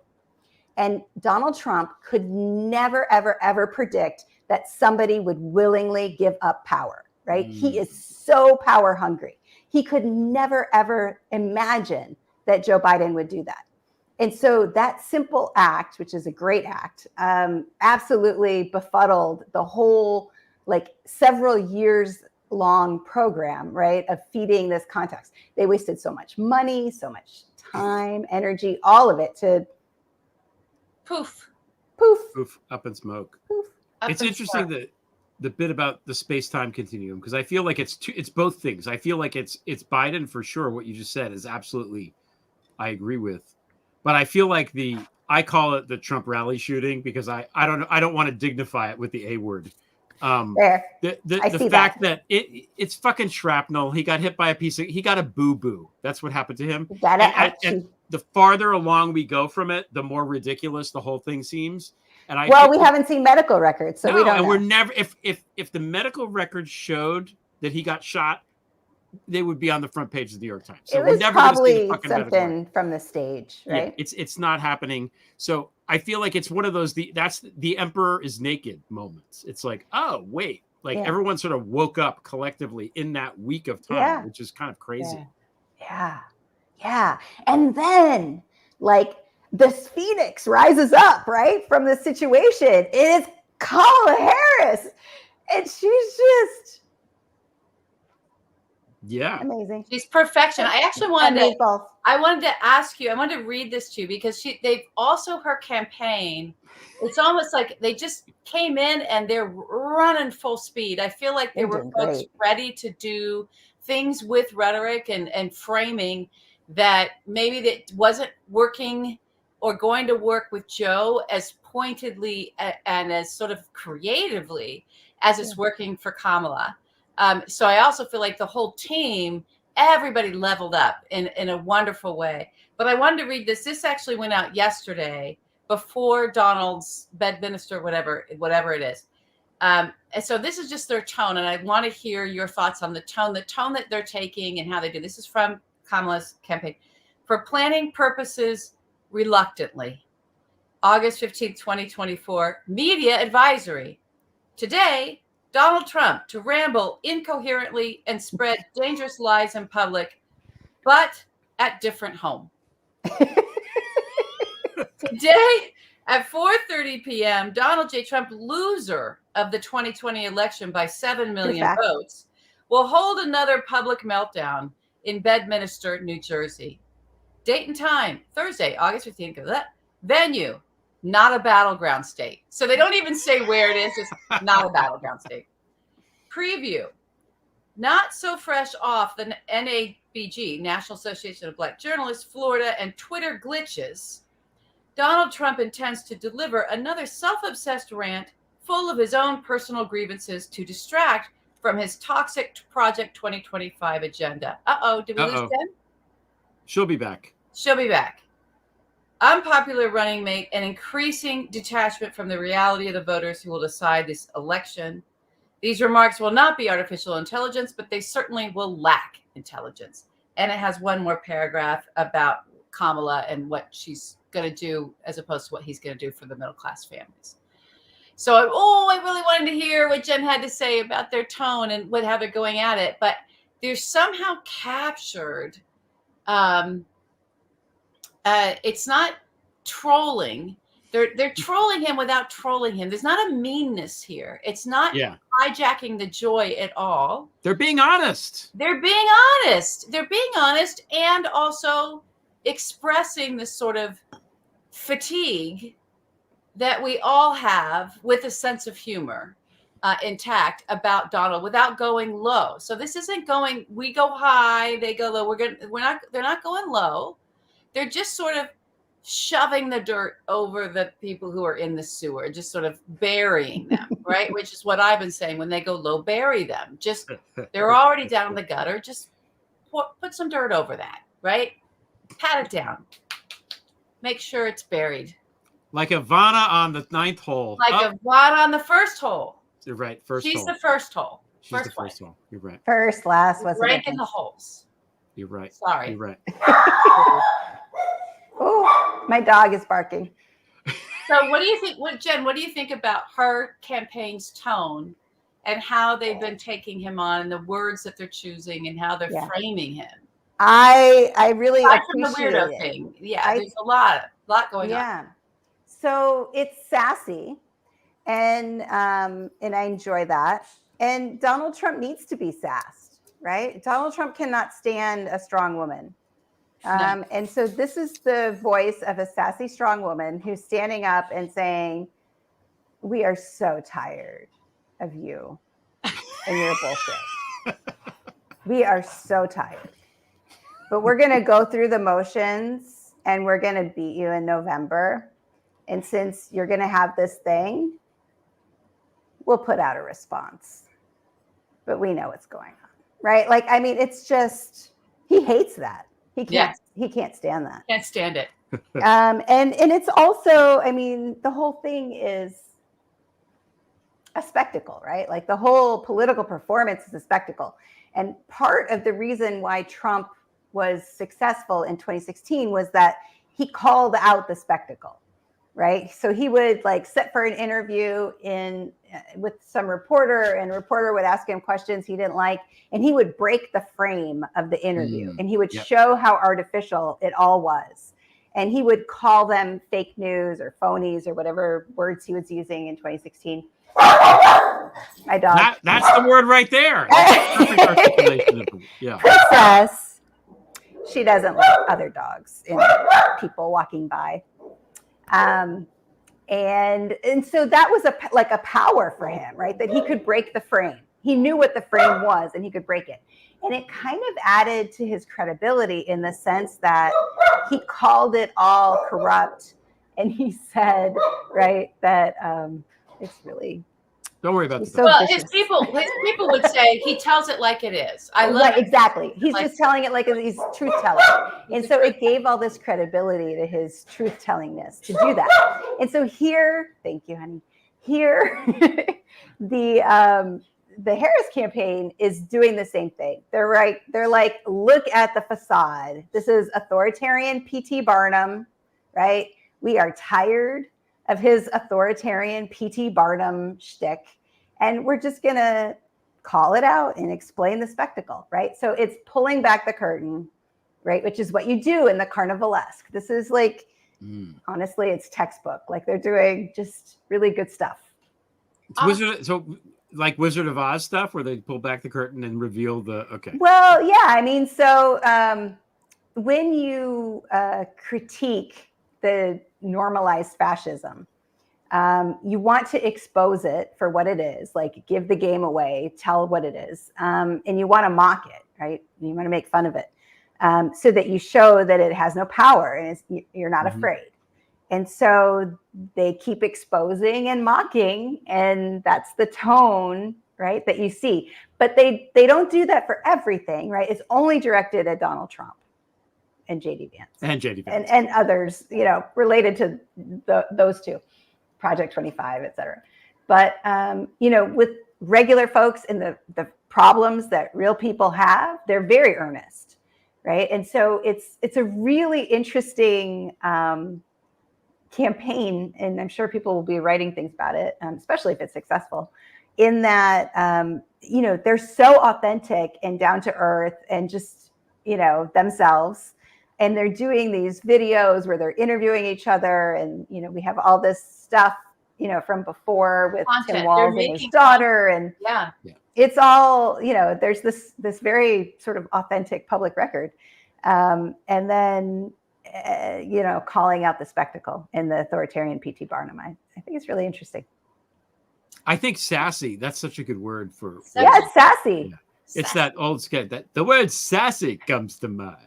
And Donald Trump could never, ever, ever predict that somebody would willingly give up power, right? He is so power hungry. He could never, ever imagine that Joe Biden would do that. And so that simple act, which is a great act, absolutely befuddled the whole like several years long program, right, of feeding this context. They wasted so much money, so much time, energy, all of it to poof, up in smoke. Poof. It's interesting that the bit about the space-time continuum, because I feel like it's both things. I feel like it's Biden for sure. What you just said is absolutely, I agree with. But I feel like I call it the Trump rally shooting because I don't want to dignify it with the A word. The fact that it's fucking shrapnel. He got hit by he got a boo-boo. That's what happened to him. And the farther along we go from it, the more ridiculous the whole thing seems. And we haven't seen medical records, so we don't know. We're never, if the medical records showed that he got shot, they would be on the front page of the New York Times. So it was we're never probably something from the stage, right? Yeah, it's not happening. So I feel like it's one of those that's the emperor is naked moments. It's like, oh wait, like everyone sort of woke up collectively in that week of time, which is kind of crazy. Yeah. And then like this phoenix rises up, right, from the situation. It is Kamala Harris, and she's just amazing. She's perfection. I actually wanted to ask you, I wanted to read this to you because they've also her campaign. It's almost like they just came in and they're running full speed. I feel like there were folks ready to do things with rhetoric and framing that maybe that wasn't working or going to work with Joe as pointedly and as sort of creatively as it's working for Kamala. So I also feel like the whole team, everybody leveled up in a wonderful way. But I wanted to read this. This actually went out yesterday before Donald's Bedminster, whatever it is. And so this is just their tone. And I want to hear your thoughts on the tone that they're taking and how they do. This is from Kamala's campaign. For planning purposes, reluctantly. August 15th, 2024. Media advisory. Today, Donald Trump to ramble incoherently and spread dangerous lies in public, but at different home. Today at 4:30 p.m., Donald J. Trump, loser of the 2020 election by 7 million votes, will hold another public meltdown in Bedminster, New Jersey. Date and time, Thursday, August 15th. Venue, not a battleground state. So they don't even say where it is. It's not a battleground state. Preview, not so fresh off the NABG, National Association of Black Journalists, Florida, and Twitter glitches, Donald Trump intends to deliver another self-obsessed rant full of his own personal grievances to distract from his toxic Project 2025 agenda. Did we lose Jen? She'll be back. Unpopular running mate and increasing detachment from the reality of the voters who will decide this election. These remarks will not be artificial intelligence, but they certainly will lack intelligence. And it has one more paragraph about Kamala and what she's going to do as opposed to what he's going to do for the middle-class families. So, I really wanted to hear what Jen had to say about their tone and how they're going at it. But they're somehow captured. It's not trolling. They're trolling him without trolling him. There's not a meanness here. It's not hijacking the joy at all. They're being honest. They're being honest and also expressing this sort of fatigue that we all have with a sense of humor intact about Donald without going low. So this isn't going, we go high, they go low. They're not going low. They're just sort of shoving the dirt over the people who are in the sewer, just sort of burying them, right? Which is what I've been saying. When they go low, bury them. Just, they're already down the gutter. Just put some dirt over that, right? Pat it down. Make sure it's buried. Like Ivana on the 9th hole. Ivana on the first hole. You're right. She's the first hole. She's the first hole. You're right. First, last. Ranking the holes. You're right. Sorry. You're right. Oh, my dog is barking. So what do you think? Jen? What do you think about her campaign's tone and how they've been taking him on, and the words that they're choosing, and how they're framing him? I really Aside from the appreciate weirdo it. thing, there's a lot going on. Yeah, so it's sassy, and I enjoy that. And Donald Trump needs to be sassed, right? Donald Trump cannot stand a strong woman. No. And so this is the voice of a sassy, strong woman who's standing up and saying, we are so tired of you and your bullshit. We are so tired. But we're going to go through the motions and we're going to beat you in November. And since you're going to have this thing, we'll put out a response. But we know what's going on, right? Like, I mean, it's just, he hates that. He can't stand that. Can't stand it. And it's also, I mean, the whole thing is a spectacle, right? Like the whole political performance is a spectacle. And part of the reason why Trump was successful in 2016 was that he called out the spectacle, right? So he would like sit for an interview with some reporter, and a reporter would ask him questions he didn't like, and he would break the frame of the interview, and he would show how artificial it all was. And he would call them fake news or phonies or whatever words he was using in 2016. My dog. That's the word right there. That's perfect articulation of it. Yeah. Princess, she doesn't like other dogs and people walking by. And so that was like a power for him, right? That he could break the frame. He knew what the frame was and he could break it. And it kind of added to his credibility in the sense that he called it all corrupt. And he said, right, that it's really... Don't worry about so well, vicious. his people would say he tells it like it is. I love it. Exactly. He's just telling it like he's truth telling. And so it gave all this credibility to his truth tellingness to do that. And so here, thank you, honey. Here, the Harris campaign is doing the same thing. They're like, look at the facade. This is authoritarian P.T. Barnum, right? We are tired of his authoritarian P.T. Barnum shtick, and we're just gonna call it out and explain the spectacle, right? So it's pulling back the curtain, right? Which is what you do in the carnivalesque. This is like, honestly, it's textbook. Like they're doing just really good stuff. It's like Wizard of Oz stuff, where they pull back the curtain and reveal the Well, yeah, I mean, so when you critique the normalized fascism, you want to expose it for what it is, like give the game away, tell what it is, and you want to mock it, right? You want to make fun of it, so that you show that it has no power and you're not afraid. And so they keep exposing and mocking, and that's the tone, right, that you see. But they don't do that for everything, right? It's only directed at Donald Trump and JD Vance. And others, related to those two, Project 25, et cetera. But, with regular folks and the problems that real people have, they're very earnest, right? And so it's a really interesting campaign, and I'm sure people will be writing things about it, especially if it's successful, in that, they're so authentic and down to earth and just, themselves. And they're doing these videos where they're interviewing each other. And, we have all this stuff, from before with Tim Walz and his daughter. And it's all, there's this very sort of authentic public record. And then, calling out the spectacle in the authoritarian P.T. Barnum. I think it's really interesting. I think sassy, that's such a good word for. Yeah, it's sassy. Yeah. It's that old sketch that the word sassy comes to mind.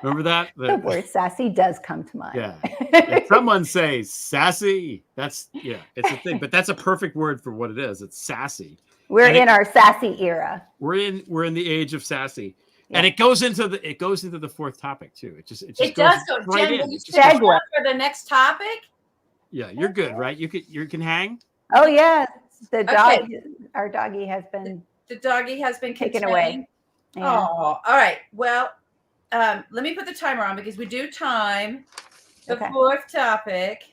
Remember that? The word sassy does come to mind. Yeah. If someone says sassy, it's a thing, but that's a perfect word for what it is. It's sassy. We're in our sassy era. We're in the age of sassy. Yeah. And it goes into the fourth topic too. It just does go right Jen, in. you segue for the next topic. Yeah, you're good, right? You can hang. Oh yeah, the dog. Our doggy has been. The doggy has been taken away. Yeah. Oh, all right. Well, let me put the timer on because we do time the fourth topic.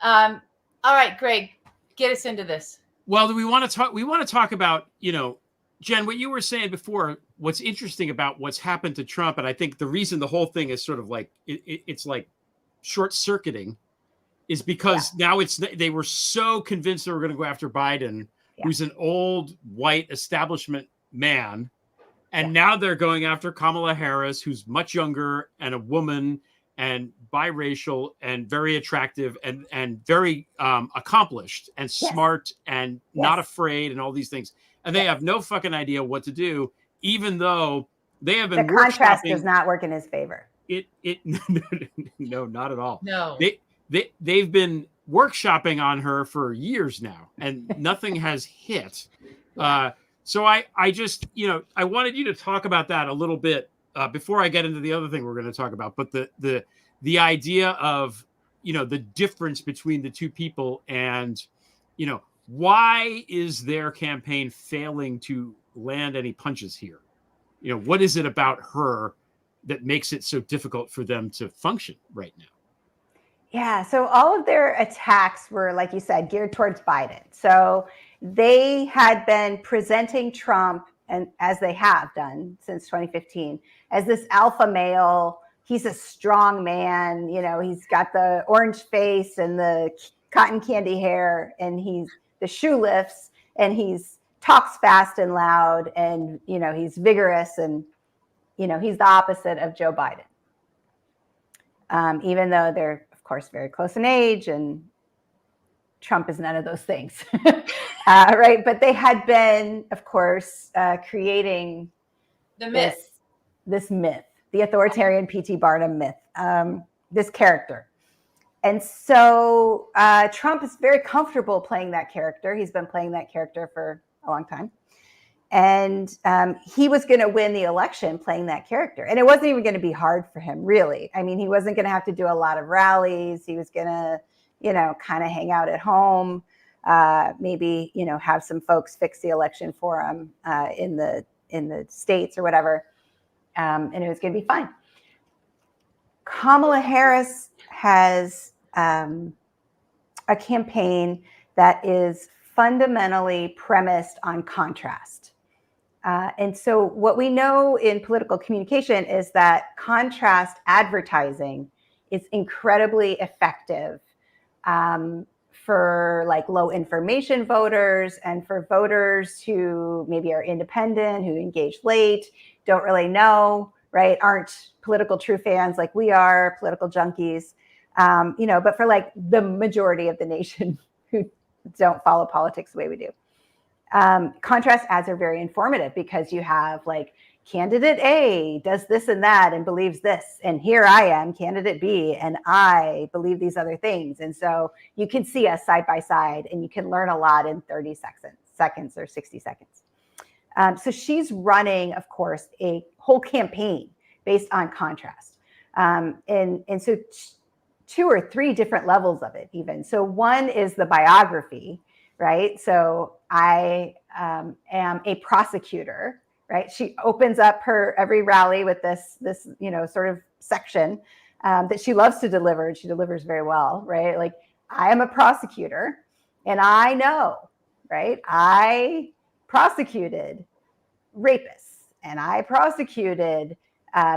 All right, Greg, get us into this. Well, we want to talk about, Jen, what you were saying before, what's interesting about what's happened to Trump. And I think the reason the whole thing is sort of like, it's like short circuiting is because now they were so convinced they were going to go after Biden, who's an old white establishment man. And now they're going after Kamala Harris, who's much younger and a woman and biracial and very attractive and very accomplished and smart and not afraid and all these things. And they have no fucking idea what to do, even though they have been the contrast does not work in his favor. No, not at all. No. They've been workshopping on her for years now, and nothing has hit. So I just, I wanted you to talk about that a little bit before I get into the other thing we're going to talk about. But the idea of, the difference between the two people and, why is their campaign failing to land any punches here? What is it about her that makes it so difficult for them to function right now? Yeah, so all of their attacks were, like you said, geared towards Biden. So they had been presenting Trump, and as they have done since 2015, as this alpha male. He's a strong man, he's got the orange face and the cotton candy hair, and he's the shoe lifts, and he's talks fast and loud, and he's vigorous, and he's the opposite of Joe Biden. Even though they're, of course, very close in age, and Trump is none of those things, right? But they had been, of course, creating the myth, this myth, the authoritarian P.T. Barnum myth, this character. And so Trump is very comfortable playing that character. He's been playing that character for a long time. And he was going to win the election playing that character. And it wasn't even going to be hard for him, really. I mean, he wasn't going to have to do a lot of rallies. He was going to, kind of hang out at home, maybe, have some folks fix the election for him in the states or whatever. And it was going to be fine. Kamala Harris has a campaign that is fundamentally premised on contrast. And so what we know in political communication is that contrast advertising is incredibly effective for like low information voters and for voters who maybe are independent, who engage late, don't really know, right? Aren't political true fans like we are, political junkies, but for like the majority of the nation who don't follow politics the way we do. Contrast ads are very informative because you have like candidate A does this and that and believes this, and here I am, candidate B, and I believe these other things. And so you can see us side by side, and you can learn a lot in 30 seconds or 60 seconds. So she's running, of course, a whole campaign based on contrast. And so two or three different levels of it even. So one is the biography, right? So I am a prosecutor, right? She opens up her every rally with this sort of section that she loves to deliver, and she delivers very well, right? Like, I am a prosecutor, and I know, right? I prosecuted rapists, and I prosecuted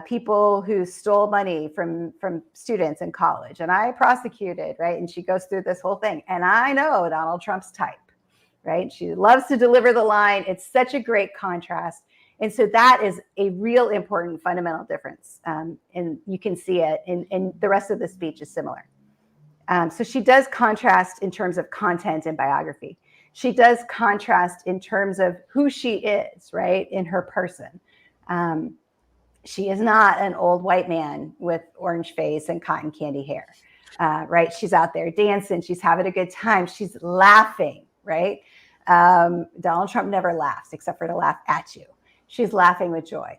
people who stole money from students in college, and I prosecuted, right? And she goes through this whole thing, and I know Donald Trump's type, right? She loves to deliver the line. It's such a great contrast. And so that is a real important fundamental difference. And you can see it in the rest of the speech is similar. So she does contrast in terms of content and biography. She does contrast in terms of who she is, right, in her person. She is not an old white man with orange face and cotton candy hair, right? She's out there dancing. She's having a good time. She's laughing, right? Donald Trump never laughs except for to laugh at you. She's laughing with joy.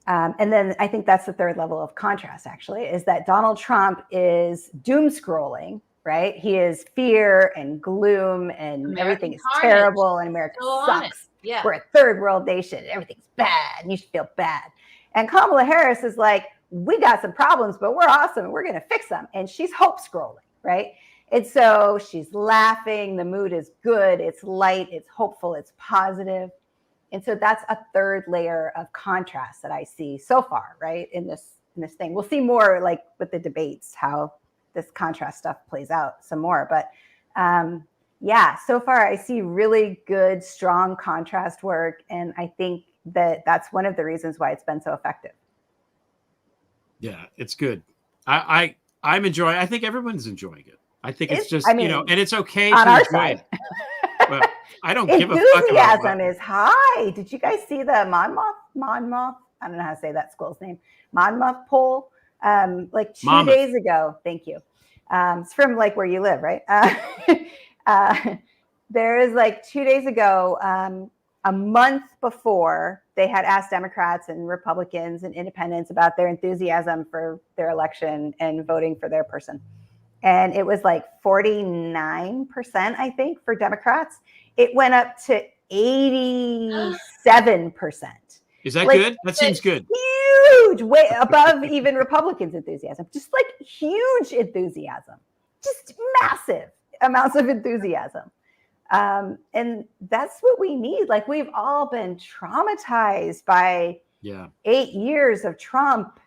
And then I think that's the third level of contrast, actually, is that Donald Trump is doom scrolling, right? He is fear and gloom, and American everything is carnage. Terrible, and America sucks. Yeah. We're a third world nation. Everything's bad, and you should feel bad. And Kamala Harris is like, we got some problems, but we're awesome, and we're going to fix them. And she's hope scrolling, right? And so she's laughing. The mood is good. It's light. It's hopeful. It's positive. And so that's a third layer of contrast that I see so far, right? In this thing. We'll see more like with the debates, how this contrast stuff plays out some more. But yeah, so far I see really good, strong contrast work. And I think that that's one of the reasons why it's been so effective. Yeah, it's good. I'm enjoying. I think everyone's enjoying it. I think it's just, and it's okay on to our enjoy side. it. Well, I don't give a fuck about Enthusiasm is high. Did you guys see the Monmouth? I don't know how to say that school's name. Monmouth poll, like 2 days ago. Thank you. It's from like where you live, right? There is like 2 days ago, a month before, they had asked Democrats and Republicans and independents about their enthusiasm for their election and voting for their person. And it was like 49%, I think, for Democrats. It went up to 87%. Is that good? That seems good. Huge, way above even Republicans' enthusiasm. Just like huge enthusiasm. Just massive amounts of enthusiasm. And that's what we need. Like, we've all been traumatized by 8 years of Trump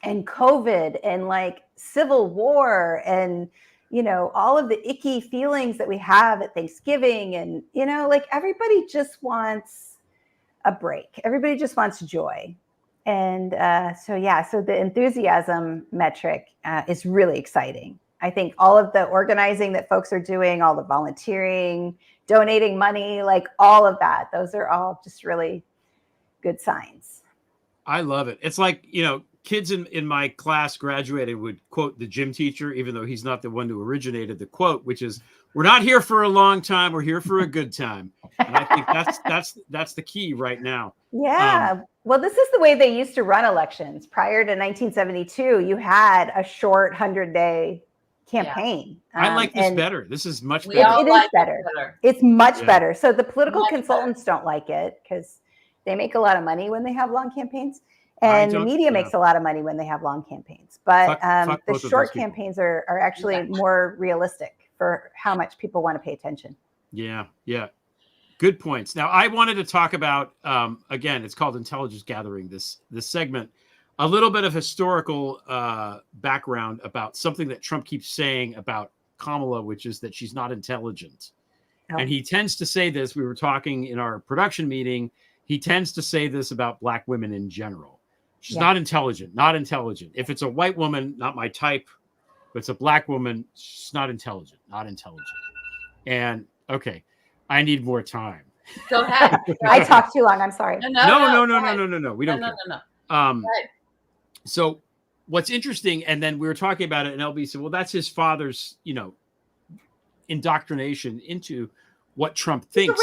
and COVID and like civil war and, all of the icky feelings that we have at Thanksgiving. And, like everybody just wants a break. Everybody just wants joy. And so the enthusiasm metric is really exciting. I think all of the organizing that folks are doing, all the volunteering, donating money, like all of that, those are all just really good signs. I love it. It's like, kids in my class graduated would quote the gym teacher, even though he's not the one who originated the quote, which is, "We're not here for a long time. We're here for a good time." And I think that's the key right now. Yeah. Well, this is the way they used to run elections. Prior to 1972, you had a short 100-day campaign. I like this better. This is much better. It is better. It's much better. So the political consultants don't like it because they make a lot of money when they have long campaigns. And the media makes a lot of money when they have long campaigns. But the short campaigns are actually more realistic for how much people want to pay attention. Yeah. Yeah. Good points. Now, I wanted to talk about, again, it's called Intelligence Gathering, this segment, a little bit of historical background about something that Trump keeps saying about Kamala, which is that she's not intelligent. Oh. And he tends to say this. We were talking in our production meeting. He tends to say this about Black women in general. She's not intelligent, not intelligent. If it's a white woman, not my type. If it's a Black woman, she's not intelligent, not intelligent. And okay, I need more time. Go ahead. I talked too long. I'm sorry. No. We don't care. No. So what's interesting, and then we were talking about it, and LB said, well, that's his father's, indoctrination into what Trump thinks.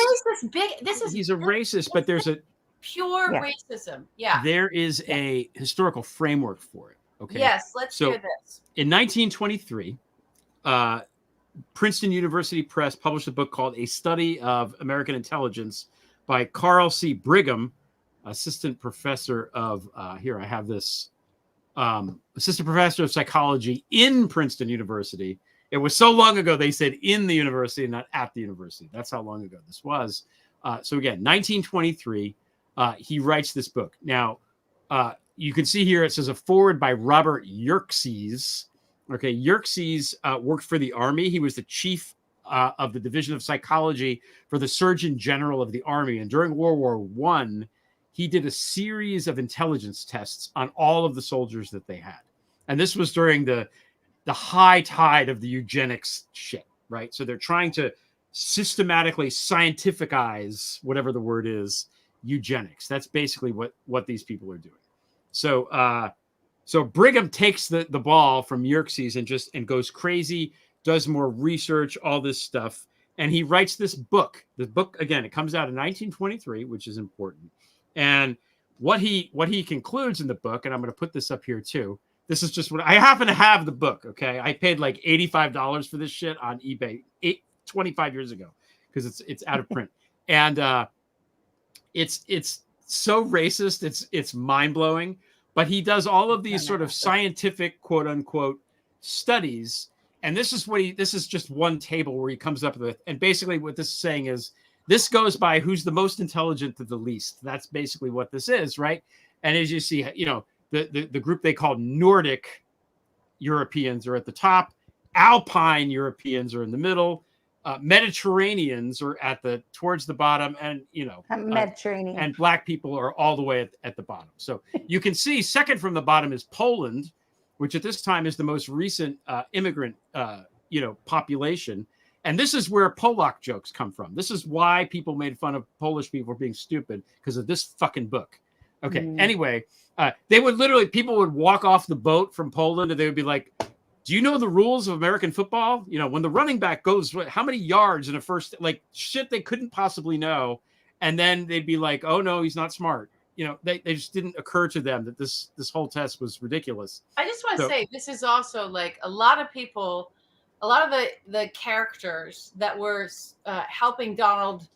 He's a racist, but there's a pure racism. Yeah. There is a historical framework for it. Okay. Yes, let's hear this. In 1923, Princeton University Press published a book called A Study of American Intelligence by Carl C. Brigham, assistant professor of, here I have this, assistant professor of psychology in Princeton University. It was so long ago, they said in the university, not at the university. That's how long ago this was. So again, 1923, he writes this book. Now, you can see here, it says a foreword by Robert Yerkes. Okay, Yerkes worked for the Army. He was the chief of the Division of Psychology for the Surgeon General of the Army. And during World War I, he did a series of intelligence tests on all of the soldiers that they had. And this was during the high tide of the eugenics shit, right? So they're trying to systematically scientificize, whatever the word is, eugenics. That's basically what these people are doing. So so Brigham takes the ball from Yerkes and goes crazy, does more research, all this stuff, and he writes this book. The book, again, it comes out in 1923, which is important. And what he concludes in the book, and I'm going to put this up here too. This is just what I happen to have the book. Okay, I paid like $85 for this shit on eBay 25 years ago because it's out of print, and it's so racist. It's mind blowing. But he does all of these sort of scientific, quote unquote, studies, And this is just one table where he comes up with, and basically what this is saying is this goes by who's the most intelligent to the least. That's basically what this is, right? And as you see, the group they call Nordic Europeans are at the top, Alpine Europeans are in the middle, Mediterraneans are towards the bottom, and Mediterranean and Black people are all the way at the bottom. So you can see second from the bottom is Poland, which at this time is the most recent immigrant population. And this is where Polak jokes come from. This is why people made fun of Polish people for being stupid, because of this fucking book. Okay. Anyway, people would walk off the boat from Poland and they would be like, do you know the rules of American football? When the running back goes, how many yards in a first, like shit they couldn't possibly know. And then they'd be like, oh no, he's not smart. They just didn't occur to them that this whole test was ridiculous. I just want to say, this is also like a lot of people, a lot of the characters that were helping Donald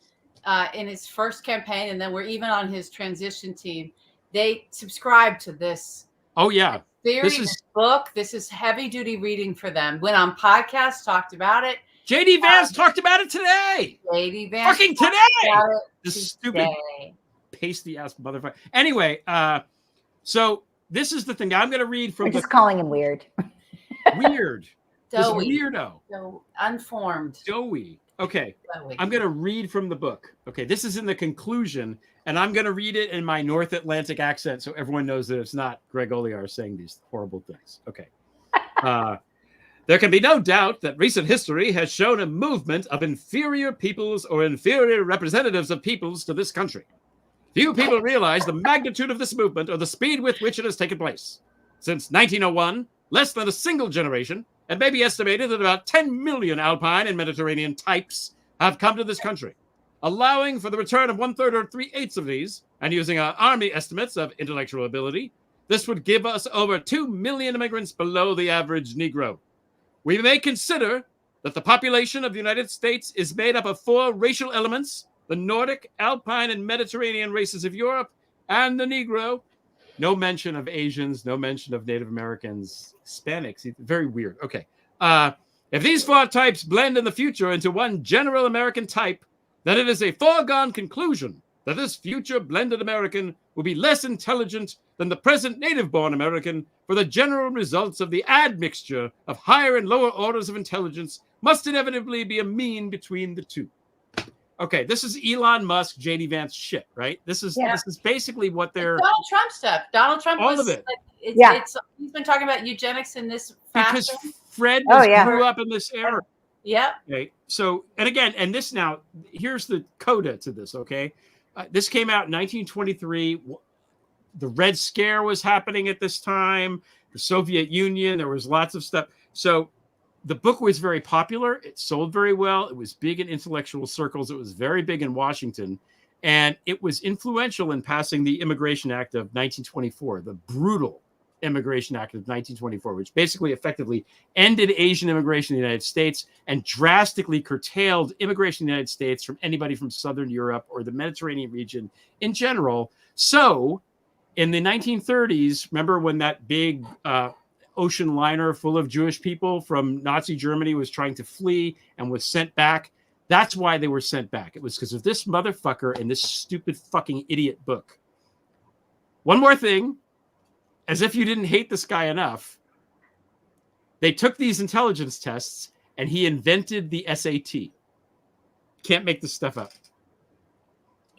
in his first campaign, and then were even on his transition team, they subscribed to this. Oh yeah. This book. This is heavy duty reading for them. Went on podcasts, talked about it. JD Vance talked about it today. JD Vance fucking today. This stupid pasty ass motherfucker. Anyway, so this is the thing. I'm going to read from. We're just calling him weird. Weird. Doughy. This weirdo. So unformed. Doughy. Okay. Doughy. I'm going to read from the book. Okay. This is in the conclusion, and I'm going to read it in my North Atlantic accent so everyone knows that it's not Greg Olear saying these horrible things. Okay. There can be no doubt that recent history has shown a movement of inferior peoples or inferior representatives of peoples to this country. Few people realize the magnitude of this movement or the speed with which it has taken place. Since 1901, less than a single generation, it may be estimated that about 10 million Alpine and Mediterranean types have come to this country, allowing for the return of 1/3 or 3/8 of these, and using our army estimates of intellectual ability, this would give us over 2 million immigrants below the average Negro. We may consider that the population of the United States is made up of 4 racial elements: the Nordic, Alpine, and Mediterranean races of Europe, and the Negro. No mention of Asians, no mention of Native Americans, Hispanics. Very weird. Okay. If these 4 types blend in the future into one general American type, then it is a foregone conclusion that this future blended American will be less intelligent than the present native-born American, for the general results of the admixture of higher and lower orders of intelligence must inevitably be a mean between the two. Okay, this is Elon Musk, JD Vance shit, right? This is basically what they're... It's Donald Trump stuff. Donald Trump all of it. He's been talking about eugenics in this fashion. Because Fred grew up in this era. Yeah. Okay. So, and again, and this now, here's the coda to this, okay? This came out in 1923. The Red Scare was happening at this time. The Soviet Union, there was lots of stuff. So the book was very popular. It sold very well. It was big in intellectual circles. It was very big in Washington. And it was influential in passing the Immigration Act of 1924, the brutal Immigration Act of 1924, which basically effectively ended Asian immigration in the United States and drastically curtailed immigration in the United States from anybody from Southern Europe or the Mediterranean region in general. So in the 1930s, remember when that big ocean liner full of Jewish people from Nazi Germany was trying to flee and was sent back? That's why they were sent back. It was because of this motherfucker and this stupid fucking idiot book. One more thing. As if you didn't hate this guy enough, they took these intelligence tests and he invented the SAT. Can't make this stuff up.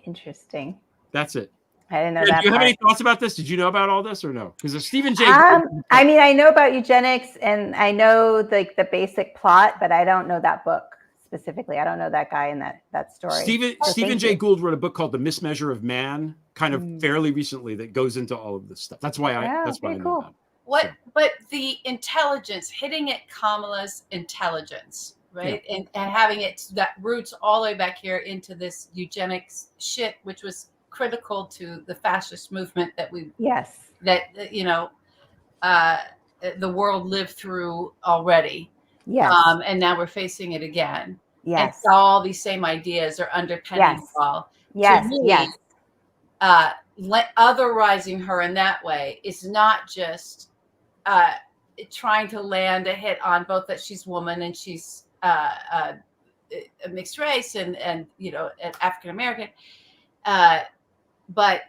Interesting. That's it. I didn't know that. Do you have any thoughts about this? Did you know about all this or no? Because of Stephen J. I mean, I know about eugenics and I know like the basic plot, but I don't know that book specifically. I don't know that guy in that story. Stephen Jay Gould wrote a book called The Mismeasure of Man, kind of fairly recently, that goes into all of this stuff. That's why I know that. But the intelligence, hitting at Kamala's intelligence, right? Yeah. And having it that roots all the way back here into this eugenics shit, which was critical to the fascist movement that the world lived through already. Yes. And now we're facing it again. Yes. And all these same ideas are underpinning it all. Yes. To me, yes. Otherizing her in that way is not just trying to land a hit on both that she's woman and she's a mixed race and African American, but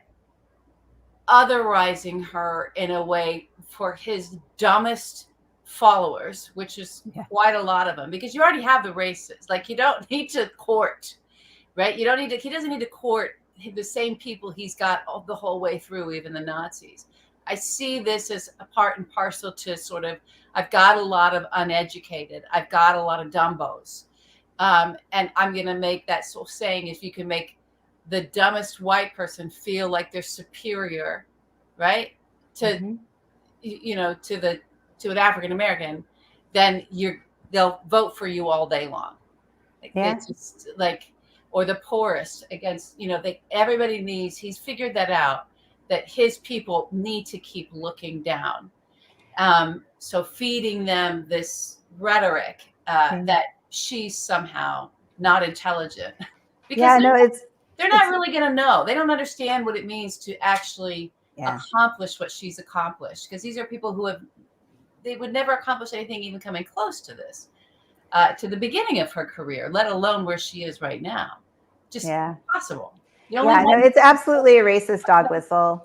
otherizing her in a way for his dumbest followers, which is quite a lot of them, because you already have the races. Like, you don't need to court, right? He doesn't need to court the same people he's got the whole way through, even the Nazis. I see this as a part and parcel to sort of, I've got a lot of uneducated, I've got a lot of dumbos. And I'm going to make that sort of saying, if you can make the dumbest white person feel like they're superior, right? To, to an African American, then they'll vote for you all day long. It's just like, or the poorest against, everybody he's figured that out, that his people need to keep looking down. So feeding them this rhetoric that she's somehow not intelligent. Because they're not really going to know. They don't understand what it means to actually accomplish what she's accomplished. Because these are people who they would never accomplish anything even coming close to this, to the beginning of her career, let alone where she is right now. Just impossible. It's absolutely a racist dog whistle,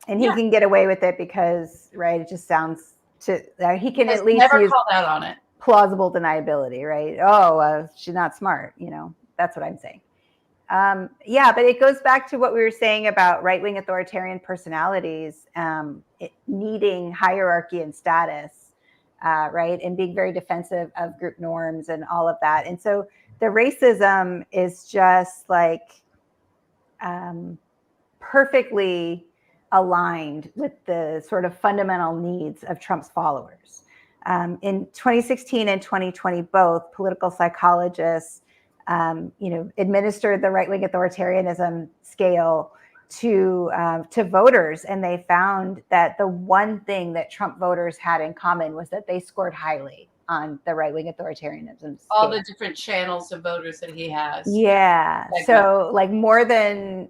and he can get away with it because, it just sounds he can at least never use called out on it. Plausible deniability, right? Oh, she's not smart. That's what I'm saying. But it goes back to what we were saying about right-wing authoritarian personalities needing hierarchy and status, right? And being very defensive of group norms and all of that. And so the racism is just like perfectly aligned with the sort of fundamental needs of Trump's followers. In 2016 and 2020, both political psychologists administered the right-wing authoritarianism scale to voters, and they found that the one thing that Trump voters had in common was that they scored highly on the right-wing authoritarianism scale. All the different channels of voters that he has. Yeah. So like more than,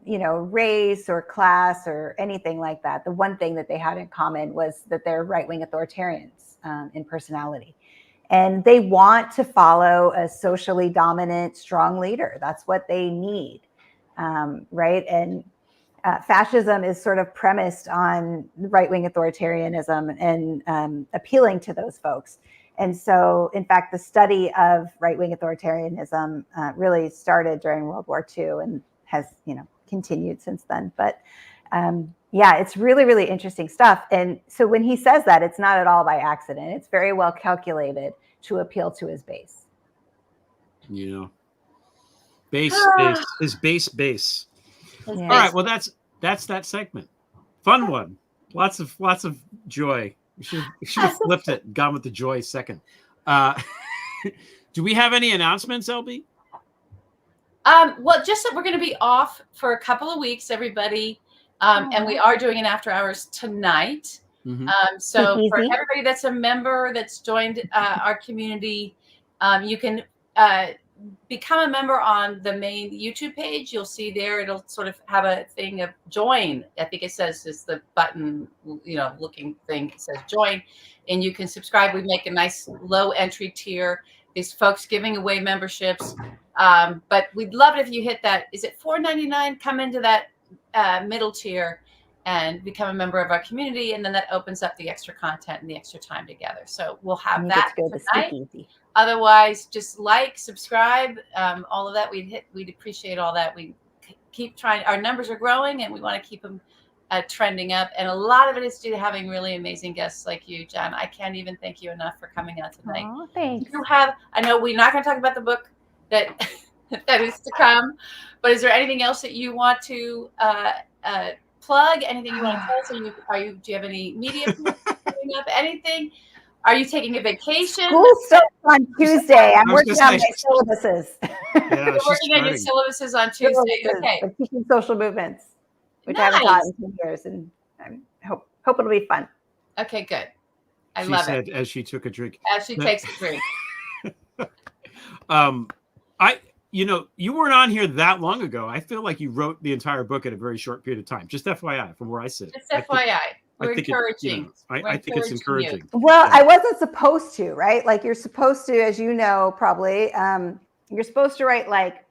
race or class or anything like that, the one thing that they had in common was that they're right-wing authoritarians in personality. And they want to follow a socially dominant, strong leader. That's what they need, right? And fascism is sort of premised on right-wing authoritarianism and appealing to those folks. And so, in fact, the study of right-wing authoritarianism really started during World War II and has, continued since then. But it's really, really interesting stuff. And so when he says that, it's not at all by accident. It's very well calculated to appeal to his base. Base. All right. Well, that's that segment. Fun one. Lots of joy. We should have flipped it and gone with the joy second. Do we have any announcements, LB? Well, just that we're going to be off for a couple of weeks, everybody. And we are doing an after hours tonight. Mm-hmm. So for everybody that's a member that's joined our community, you can become a member on the main YouTube page. You'll see there, it'll sort of have a thing of join. I think it says it's the button, looking thing. It says join, and you can subscribe. We make a nice low entry tier. These folks giving away memberships. But we'd love it if you hit that. Is it $4.99? Come into that middle tier and become a member of our community, and then that opens up the extra content and the extra time together. So we'll have that tonight. Otherwise, just subscribe, all of that. We'd appreciate all that. We keep trying. Our numbers are growing, and we want to keep them trending up. And a lot of it is due to having really amazing guests like you, Jen. I can't even thank you enough for coming out tonight. Oh, thanks. I know we're not going to talk about the book that that is to come, but is there anything else that you want to plug? Anything you want to tell us? Do you have any media coming up? Anything? Are you taking a vacation? School starts on Tuesday. I'm working on my syllabuses. You're working on your syllabuses on Tuesday. Okay. For teaching social movements, which I haven't taught in 2 years, and I hope it'll be fun. Okay, good. She love said it. As she took a drink. As she takes a drink. You weren't on here that long ago. I feel like you wrote the entire book in a very short period of time. Just FYI, from where I sit. Just FYI. We're I think encouraging. I think it's encouraging. Well, I wasn't supposed to, right? Like you're supposed to, as you know, probably, you're supposed to write like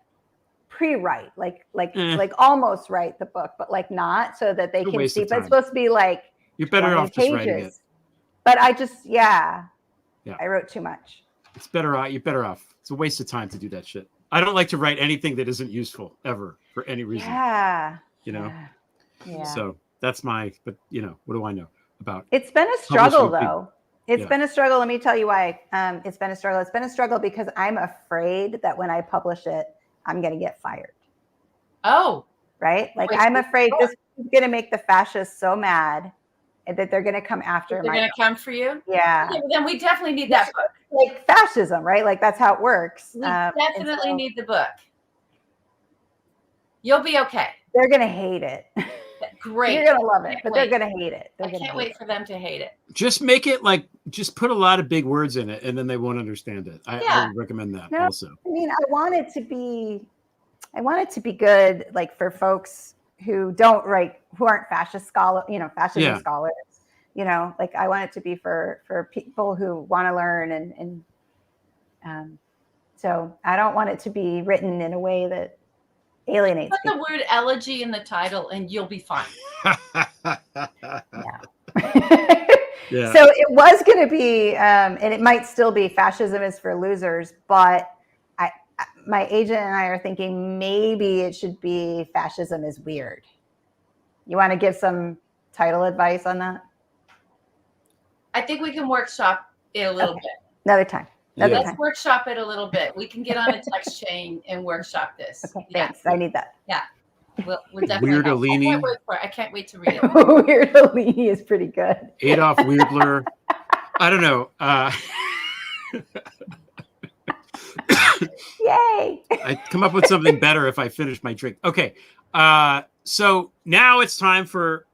pre-write, like almost write the book, but like not, so that they It's a can waste see. of But it's time. supposed to be like You're better 20 off just writing it. But I just, Yeah. I wrote too much. It's better. You're better off. It's a waste of time to do that shit. I don't like to write anything that isn't useful ever for any reason. Yeah. You know. Yeah. So that's my. But you know, what do I know about? It's been a struggle, publishing though. It's been a struggle. Let me tell you why. It's been a struggle. It's been a struggle because I'm afraid that when I publish it, I'm going to get fired. Oh. Right. Like I'm afraid this is going to make the fascists so mad that they're going to come after They're going to come for you. Yeah. Okay, well, then we definitely need that book. Like fascism, right? Like that's how it works. We definitely need the book. You'll be okay. They're going to hate it. Great. You're going to love it, but they're going to hate it. I can't wait for them to hate it. Just make it like, just put a lot of big words in it, and then they won't understand it. I would recommend that also. I mean, I want it to be good, like for folks who don't write, who aren't fascist scholars, fascism scholars. Like I want it to be for people who want to learn, and so I don't want it to be written in a way that alienates Put people. the word elegy in the title, and you'll be fine. Yeah. So it was going to be, and it might still be, fascism is for losers, but my agent and I are thinking maybe it should be fascism is weird. You want to give some title advice on that? I think we can workshop it a little bit. Another time. Let's workshop it a little bit. We can get on a text chain and workshop this. Okay, thanks. I need that. Yeah. We'll definitely. Weirdolini. I can't wait to read it. Weirdolini is pretty good. Adolf Weirdler. I don't know. Yay! I come up with something better if I finish my drink. Okay. So now it's time for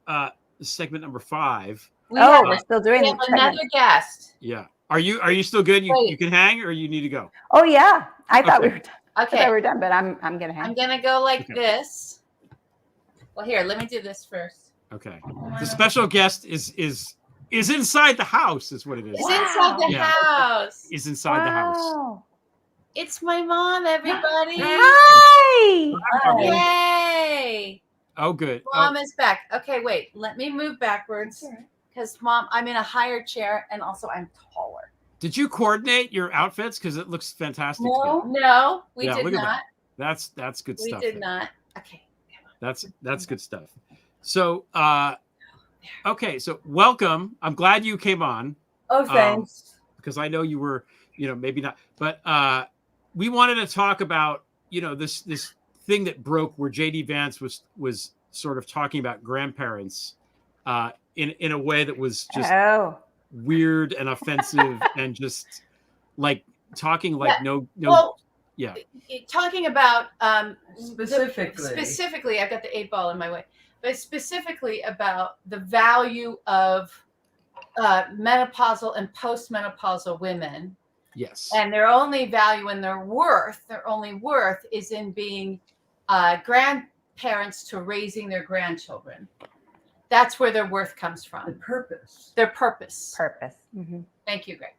segment number 5. We're still doing it. Another guest. Yeah. Are you still good? You can hang, or you need to go? Oh yeah. I thought we were done. Okay. I thought we were done, but I'm gonna hang. I'm gonna go like this. Well, here, let me do this first. Okay. The special guest is inside the house, is what it is. It's inside the house. Is inside the house. It's my mom, everybody. Hi. Yay. Oh, good. Mom is back. Okay, wait. Let me move backwards because Mom, I'm in a higher chair and also I'm taller. Did you coordinate your outfits? Because it looks fantastic. No, we did not. That's good stuff. We did not. Okay. That's good stuff. So, okay. So welcome. I'm glad you came on. Oh, thanks. Because I know you were, maybe not, but we wanted to talk about, this thing that broke where JD Vance was sort of talking about grandparents in a way that was just weird and offensive and just like talking like talking about specifically I've got the 8 ball in my way, but specifically about the value of menopausal and postmenopausal women. Yes. And their only value and their only worth is in being grandparents to raising their grandchildren. That's where their worth comes from. The purpose. Their purpose. Mm-hmm. Thank you, Greg.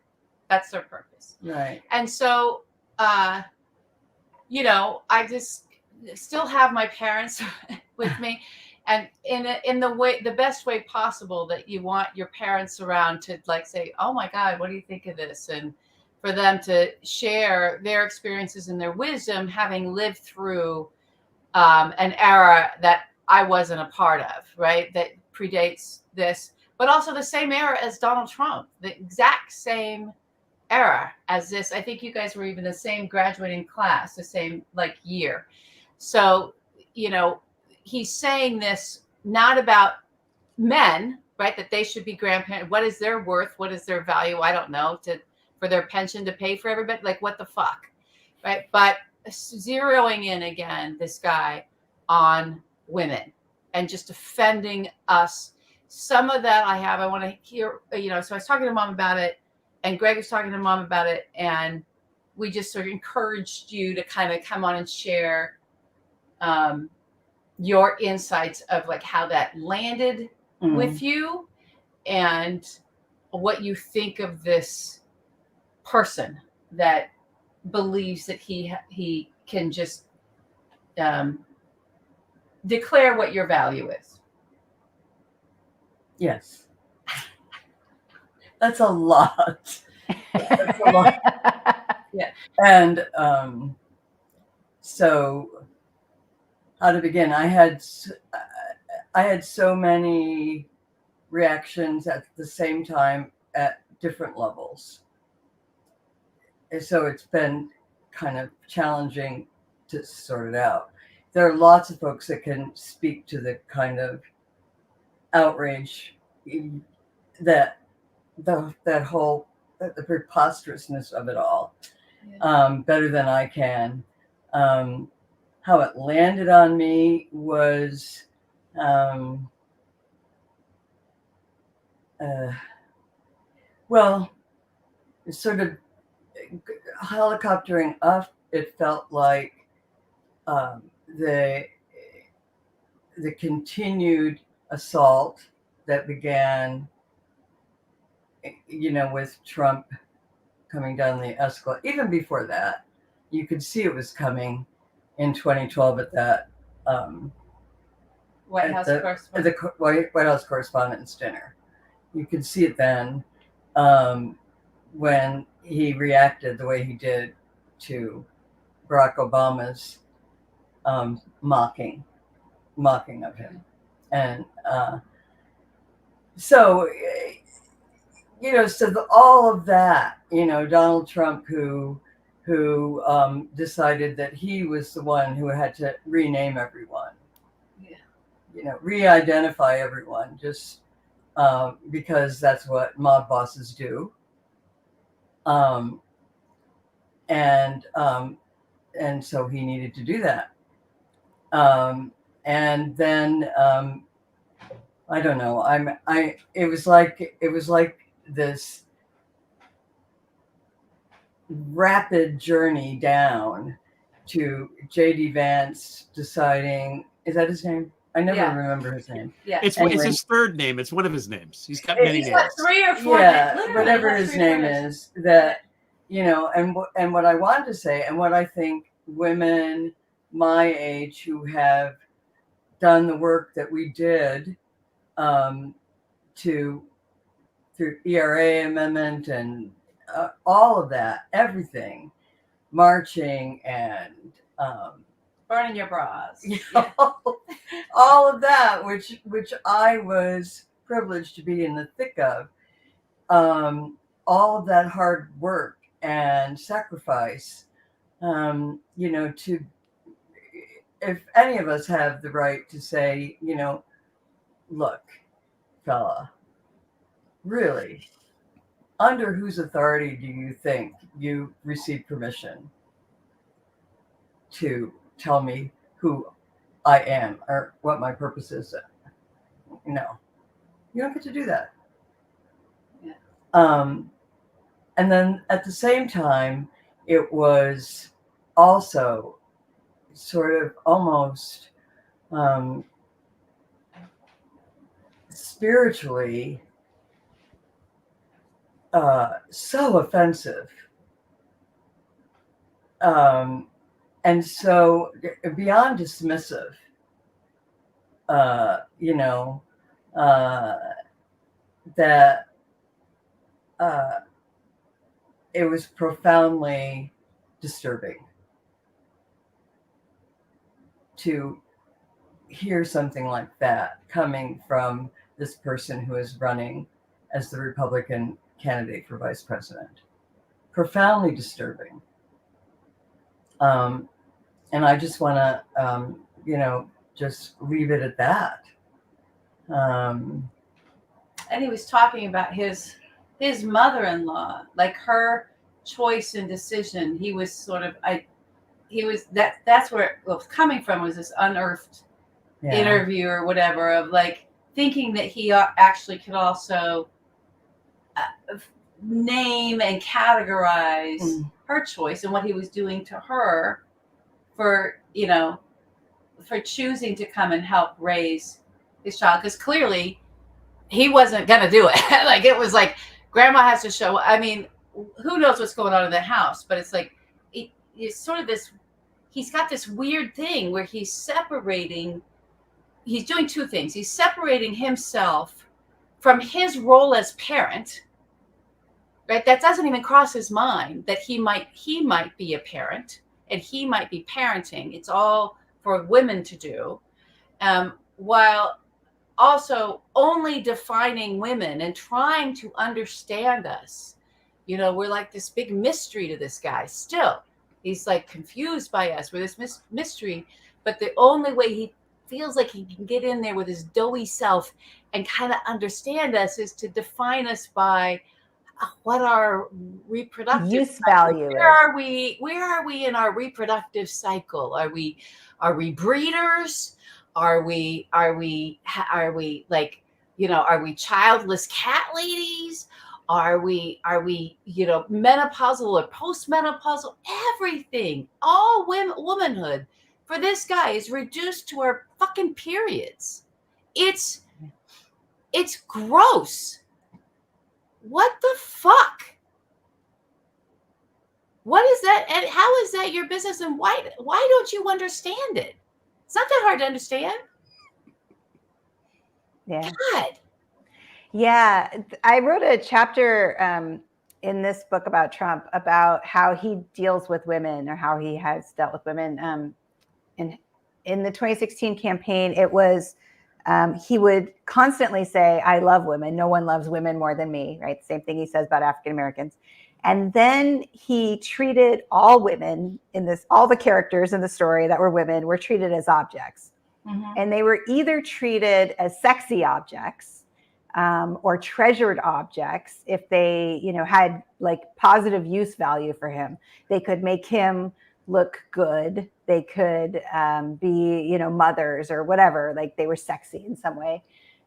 That's their purpose. Right. And so, I just still have my parents with me, and in the best way possible, that you want your parents around to like say, "Oh my God, what do you think of this?" and for them to share their experiences and their wisdom, having lived through an era that I wasn't a part of, right? That predates this, but also the same era as Donald Trump, the exact same era as this. I think you guys were even the same graduating class, the same year. So, he's saying this not about men, right? That they should be grandparents. What is their worth? What is their value? I don't know. For their pension to pay for everybody, like what the fuck, right? But zeroing in again, this guy on women and just offending us. Some of that I want to hear, so I was talking to Mom about it, and Greg was talking to Mom about it, and we just sort of encouraged you to kind of come on and share your insights of like how that landed with you, and what you think of this person that believes that he can just declare what your value is. Yes. That's a lot. That's a lot. Yeah. And so how to begin? I had so many reactions at the same time at different levels. And so it's been kind of challenging to sort it out. There are lots of folks that can speak to the kind of outrage that whole the preposterousness of it all better than I can. How it landed on me was well, sort of helicoptering up. It felt like the continued assault that began, with Trump coming down the escalator. Even before that, you could see it was coming in 2012 at that White House correspondent. The White House Correspondents' Dinner. You could see it then when he reacted the way he did to Barack Obama's mocking of him. And so all of that, Donald Trump, who decided that he was the one who had to rename everyone, re-identify everyone, just because that's what mob bosses do. And so he needed to do that. And then I don't know. It was like this rapid journey down to JD Vance deciding, is that his name? I never remember his name. Yeah, it's his third name. It's one of his names. He's got many names. Got 3 or 4. Yeah, whatever his name is. That and what I wanted to say, and what I think women my age who have done the work that we did through ERA amendment and all of that, everything, marching and burning your bras, all of that, which I was privileged to be in the thick of, all of that hard work and sacrifice, to, if any of us have the right to say, look, fella, really, under whose authority do you think you received permission to tell me who I am or what my purpose is? No, you don't get to do that. Yeah. And then at the same time, it was also sort of almost spiritually so offensive. And so beyond dismissive, that it was profoundly disturbing to hear something like that coming from this person who is running as the Republican candidate for vice president. Profoundly disturbing. And I just want to, just leave it at that. And he was talking about his mother-in-law, like her choice and decision. He was sort of, that's where it was coming from, was this unearthed interview or whatever of like thinking that he actually could also name and categorize her choice and what he was doing to her for choosing to come and help raise his child. Because clearly he wasn't gonna do it. Like it was like grandma has to show. I mean, who knows what's going on in the house? But it's like it's sort of this. He's got this weird thing where he's separating. He's doing two things. He's separating himself from his role as parent. Right, that doesn't even cross his mind that he might be a parent and he might be parenting. It's all for women to do, while also only defining women and trying to understand us. You know, we're like this big mystery to this guy still. He's like confused by us. We're this mystery, but the only way he feels like he can get in there with his doughy self and kind of understand us is to define us by what our reproductive use value is. Where are we in our reproductive cycle? Are we breeders? Are we like, you know, are we childless cat ladies? Are we menopausal or postmenopausal? Everything, all womanhood for this guy is reduced to our fucking periods. It's gross. What the fuck? What is that? And how is that your business? And why don't you understand it? It's not that hard to understand. Yeah. God. Yeah. I wrote a chapter in this book about Trump about how he deals with women, or how he has dealt with women. In the 2016 campaign, it was he would constantly say, "I love women. No one loves women more than me." Right? Same thing he says about African Americans. And then he treated all women all the characters in the story that were women were treated as objects. Mm-hmm. And they were either treated as sexy objects or treasured objects if they, had like positive use value for him. They could make him look good. They could be, mothers or whatever, like they were sexy in some way.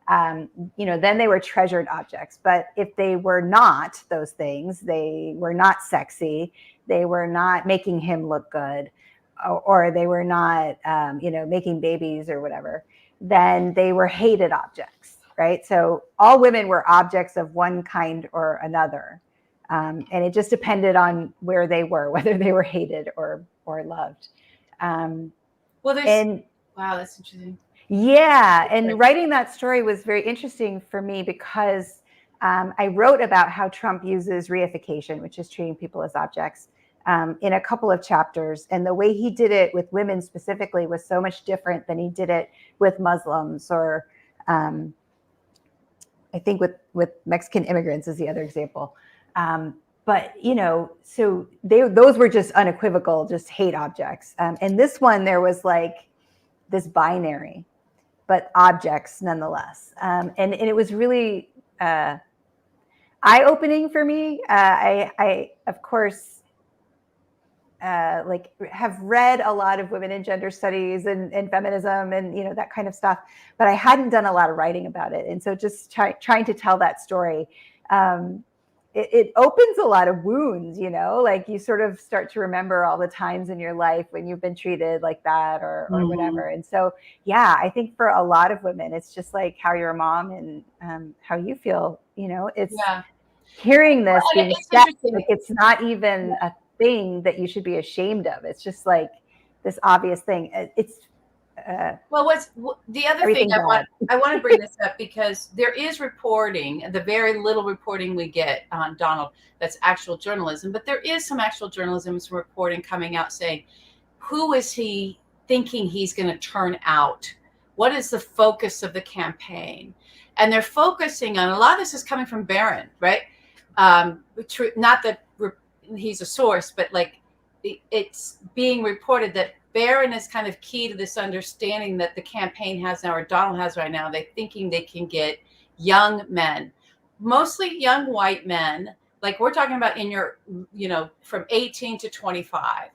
Then they were treasured objects. But if they were not those things, they were not sexy, they were not making him look good, or they were not, making babies or whatever, then they were hated objects, right? So all women were objects of one kind or another. And it just depended on where they were, whether they were hated or loved. Wow, that's interesting. Yeah. And writing that story was very interesting for me because I wrote about how Trump uses reification, which is treating people as objects, in a couple of chapters. And the way he did it with women specifically was so much different than he did it with Muslims, or I think with Mexican immigrants is the other example. But, so those were just unequivocal, just hate objects. And this one, there was like this binary, but objects nonetheless. And it was really eye-opening for me. I of course, have read a lot of women in gender studies and feminism and, that kind of stuff, but I hadn't done a lot of writing about it. And so just trying to tell that story, it opens a lot of wounds, like you sort of start to remember all the times in your life when you've been treated like that or whatever. And so, yeah, I think for a lot of women, it's just like how you're a mom and how you feel, it's hearing this being said, like it's not even a thing that you should be ashamed of. It's just like this obvious thing. It's what's the other thing I want to bring this up, because there is reporting, the very little reporting we get on Donald that's actual journalism, but there is some actual journalism, some reporting coming out saying, who is he thinking he's going to turn out? What is the focus of the campaign? And they're focusing on, a lot of this is coming from Barron, right? Not that he's a source, but like it's being reported that Barron is kind of key to this understanding that the campaign has now, or Donald has right now. They're thinking they can get young men, mostly young white men, like we're talking about in your, from 18 to 25.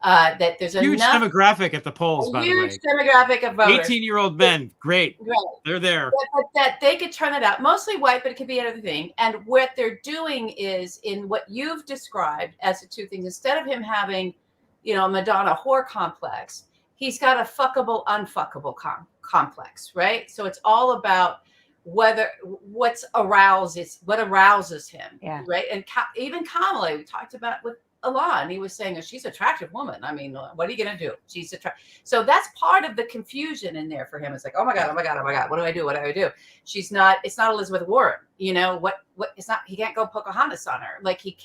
That there's huge demographic at the polls, by the way. Huge demographic of voters. 18-year-old men, great. They're there. But that they could turn it out, mostly white, but it could be another thing. And what they're doing is, in what you've described as the two things, instead of him having, a Madonna whore complex, he's got a fuckable, unfuckable complex, right? So it's all about what arouses him. Yeah. Right. And even Kamala, we talked about with Alon, he was saying, oh, she's an attractive woman. I mean, what are you going to do? She's attractive. So that's part of the confusion in there for him. It's like, oh my God. What do I do? What do I do? It's not Elizabeth Warren, it's not, he can't go Pocahontas on her. Like he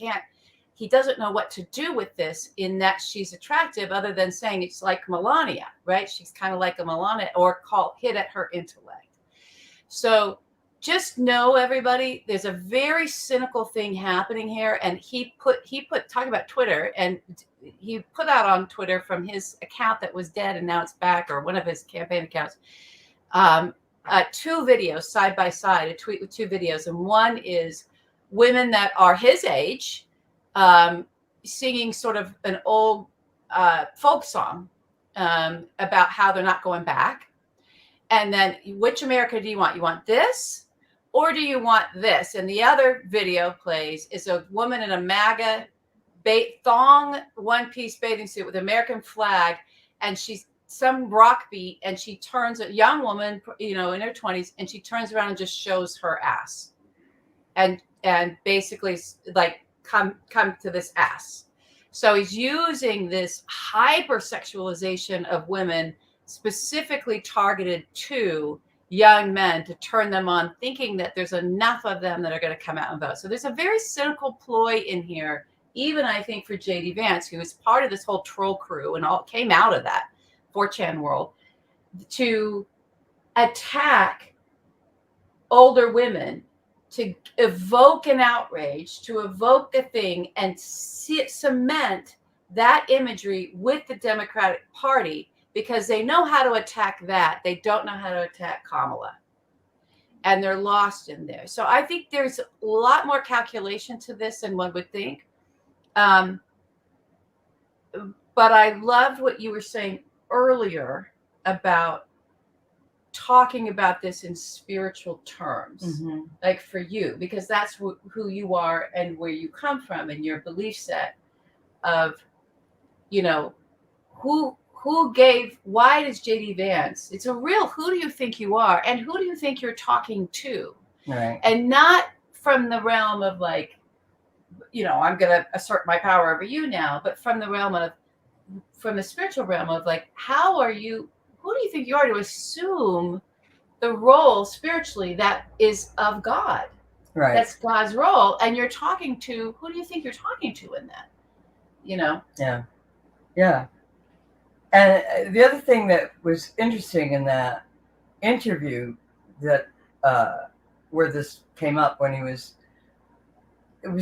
doesn't know what to do with this in that she's attractive other than saying it's like Melania, right? She's kind of like a Melania or hit at her intellect. So just know, everybody, there's a very cynical thing happening here. And he put talking about Twitter, and he put out on Twitter from his account that was dead and now it's back, or one of his campaign accounts, 2 videos side by side, a tweet with 2 videos. And one is women that are his age, singing sort of an old folk song about how they're not going back. And then, which America do you want? You want this, or do you want this? And the other video plays is a woman in a MAGA thong one-piece bathing suit with American flag, and she's some rock beat, and she turns, a young woman, in her 20s, and she turns around and just shows her ass, and basically like come to this ass. So he's using this hypersexualization of women, specifically targeted to young men, to turn them on, thinking that there's enough of them that are going to come out and vote. So there's a very cynical ploy in here, even I think for JD Vance, who is part of this whole troll crew and all came out of that 4chan world, to attack older women, to evoke an outrage, to evoke a thing and cement that imagery with the Democratic Party, because they know how to attack that. They don't know how to attack Kamala. And they're lost in there. So I think there's a lot more calculation to this than one would think. But I loved what you were saying earlier about talking about this in spiritual terms, like for you, because that's who you are and where you come from and your belief set of, why does JD Vance, it's a real, who do you think you are and who do you think you're talking to? Right. And not from the realm of like, I'm going to assert my power over you now, but from the spiritual realm of like, who do you think you are to assume the role spiritually that is of God? Right. That's God's role. And you're talking to, who do you think you're talking to in that? Yeah. Yeah. And the other thing that was interesting in that interview that where this came up when it was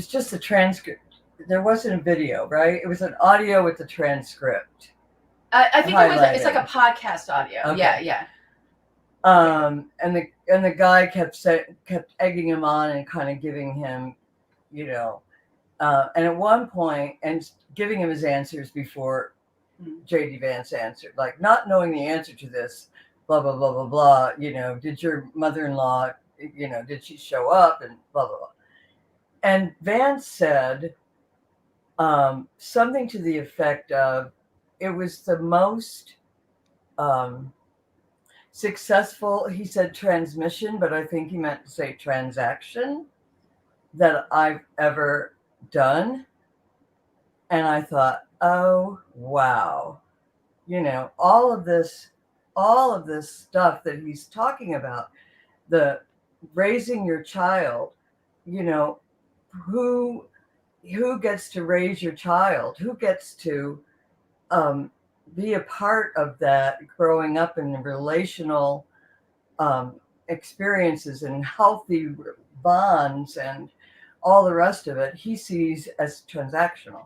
just a transcript. There wasn't a video, right? It was an audio with the transcript. I think it's like a podcast audio. Okay. Yeah. And the guy kept egging him on and kind of giving him, and at one point, and giving him his answers before JD Vance answered, like not knowing the answer to this, blah, blah, blah, blah, blah. Did your mother-in-law, did she show up, and blah, blah, blah. And Vance said something to the effect of, it was the most successful, he said transmission, but I think he meant to say transaction, that I've ever done. And I thought, oh, wow. All of this stuff that he's talking about, the raising your child, who gets to raise your child? Who gets to be a part of that, growing up in relational experiences and healthy bonds and all the rest of it, he sees as transactional.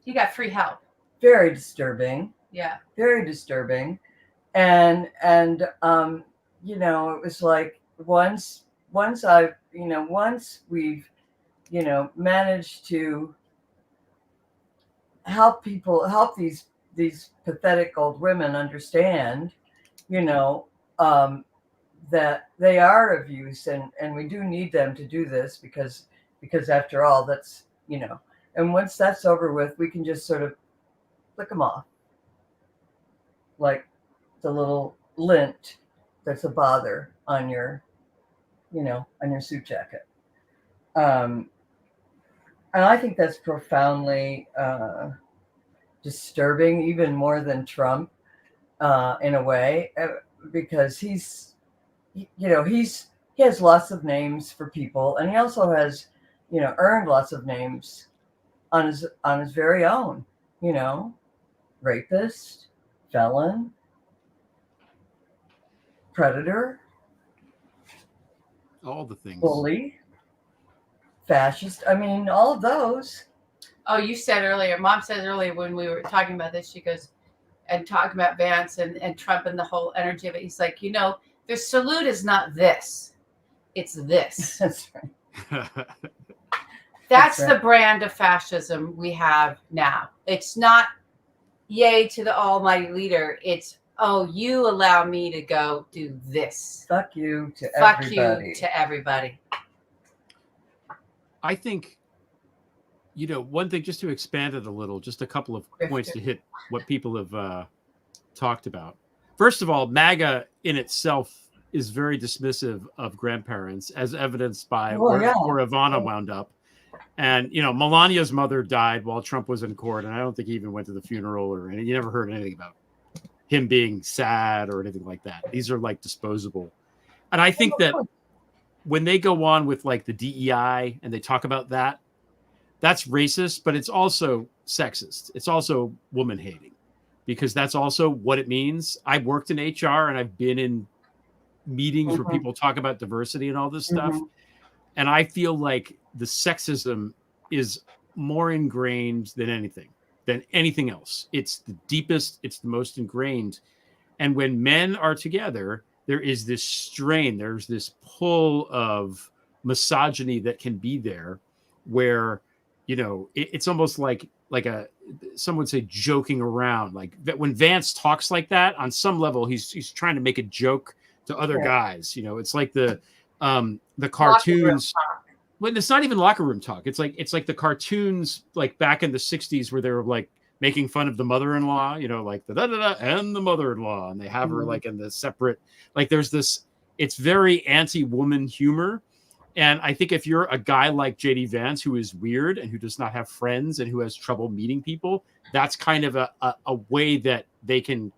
You got free help. Very disturbing. Yeah. Very disturbing. And it was like once we've, managed to help these pathetic old women understand, that they are of use, and we do need them to do this because after all, that's, and once that's over with, we can just sort of flick them off. Like the little lint that's a bother on your on your suit jacket. And I think that's profoundly disturbing, even more than Trump, in a way, because he has lots of names for people, and he also has, earned lots of names on his very own, rapist, felon, predator, all the things, bully, fascist. I mean, all of those. Oh, you said earlier, Mom said earlier when we were talking about this, she goes, and talking about Vance and Trump and the whole energy of it. He's like, the salute is not this, it's this. That's right. That's right. the brand of fascism we have now. It's not yay to the almighty leader. It's, oh, you allow me to go do this. Fuck you to Fuck everybody. you to everybody. I think, one thing, just to expand it a little, just a couple of points to hit what people have talked about. First of all, MAGA in itself is very dismissive of grandparents, as evidenced by where Ivana wound up. And, Melania's mother died while Trump was in court, and I don't think he even went to the funeral or anything. You never heard anything about him being sad or anything like that. These are like disposable. And I think that when they go on with like the DEI and they talk about that, that's racist, but it's also sexist. It's also woman hating, because that's also what it means. I've worked in HR and I've been in meetings where people talk about diversity and all this stuff. And I feel like the sexism is more ingrained than anything else. It's the deepest, it's the most ingrained. And when men are together, there is this strain, there's this pull of misogyny that can be there, where, it's almost like some would say joking around. Like when Vance talks like that, on some level, he's trying to make a joke to other guys. It's like the cartoons. Well, it's not even locker room talk. It's like the cartoons, like back in the 60s, where they were like making fun of the mother-in-law, like the da-da-da and the mother-in-law, and they have her like in the separate, like there's this, it's very anti-woman humor. And I think if you're a guy like JD Vance, who is weird and who does not have friends and who has trouble meeting people, that's kind of a way that they can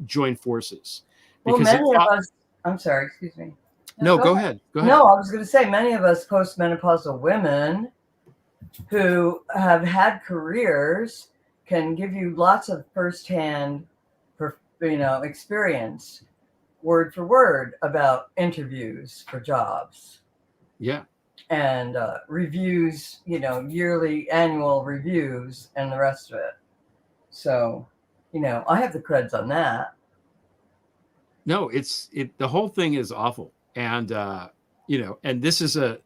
join forces. Because many of us, I'm sorry, excuse me. No, go ahead. No, I was going to say, many of us postmenopausal women who have had careers can give you lots of firsthand, experience, word for word, about interviews for jobs. Yeah. And reviews, yearly, annual reviews, and the rest of it. So, I have the creds on that. No, the whole thing is awful. And, and this is a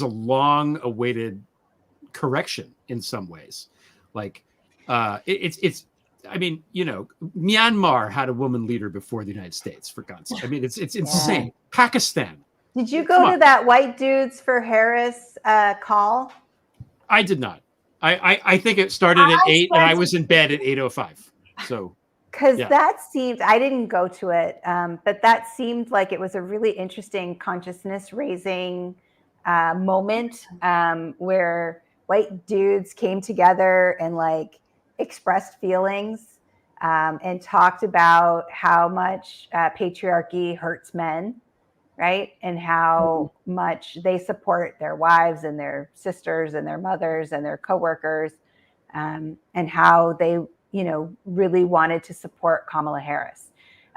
long awaited correction in some ways. Like, Myanmar had a woman leader before the United States, for God's sake. I mean, it's insane. Pakistan. Did you go to that White Dudes for Harris call? I did not. I think it started at 8 and I was in bed at 8:05. So. Because that seemed, I didn't go to it, but that seemed like it was a really interesting consciousness raising moment where white dudes came together and like expressed feelings and talked about how much patriarchy hurts men, right? And how much they support their wives and their sisters and their mothers and their coworkers, and how they really wanted to support Kamala Harris.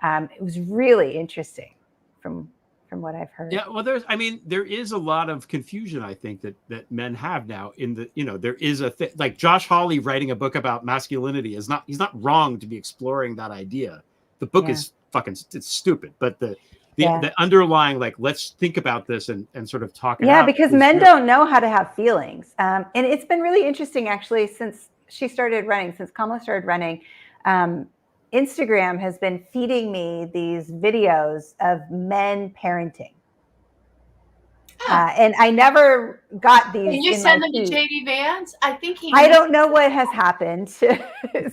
It was really interesting from what I've heard. Yeah, well, there is a lot of confusion, I think, that men have now in the, there is a thing, like Josh Hawley writing a book about masculinity he's not wrong to be exploring that idea. The book is it's stupid, but the underlying, like, let's think about this and sort of talk it out. Because men don't know how to have feelings. And it's been really interesting, actually, since Kamala started running, Instagram has been feeding me these videos of men parenting. And I never got these. Can you send them to JD Vance? I don't know what has happened.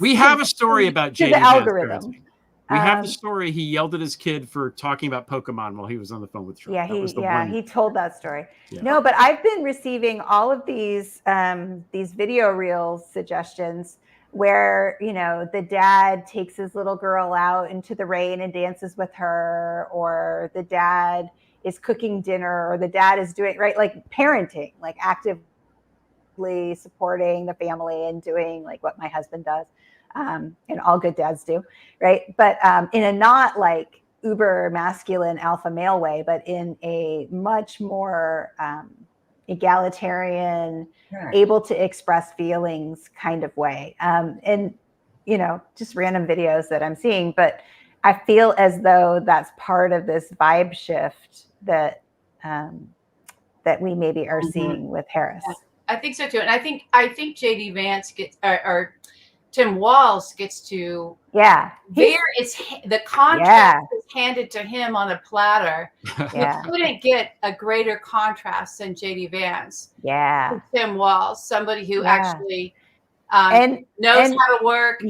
We have a story about JD the algorithm. Vance parenting. We have the story. He yelled at his kid for talking about Pokemon while he was on the phone with Trump. Yeah, he told that story. Yeah. No, but I've been receiving all of these video reels suggestions where, you know, the dad takes his little girl out into the rain and dances with her, or the dad is cooking dinner, or the dad is doing, right, like parenting, like actively supporting the family and doing like what my husband does. And all good dads do, right? But in a not like uber masculine alpha male way, but in a much more egalitarian, able to express feelings kind of way. And, you know, just random videos that I'm seeing, but I feel as though that's part of this vibe shift that that we maybe are seeing with Harris. Yeah, I think so too. And I think JD Vance gets, or Tim Walz gets to, the contrast is handed to him on a platter. You couldn't get a greater contrast than JD Vance. Yeah. Tim Walz, somebody who actually knows how to work.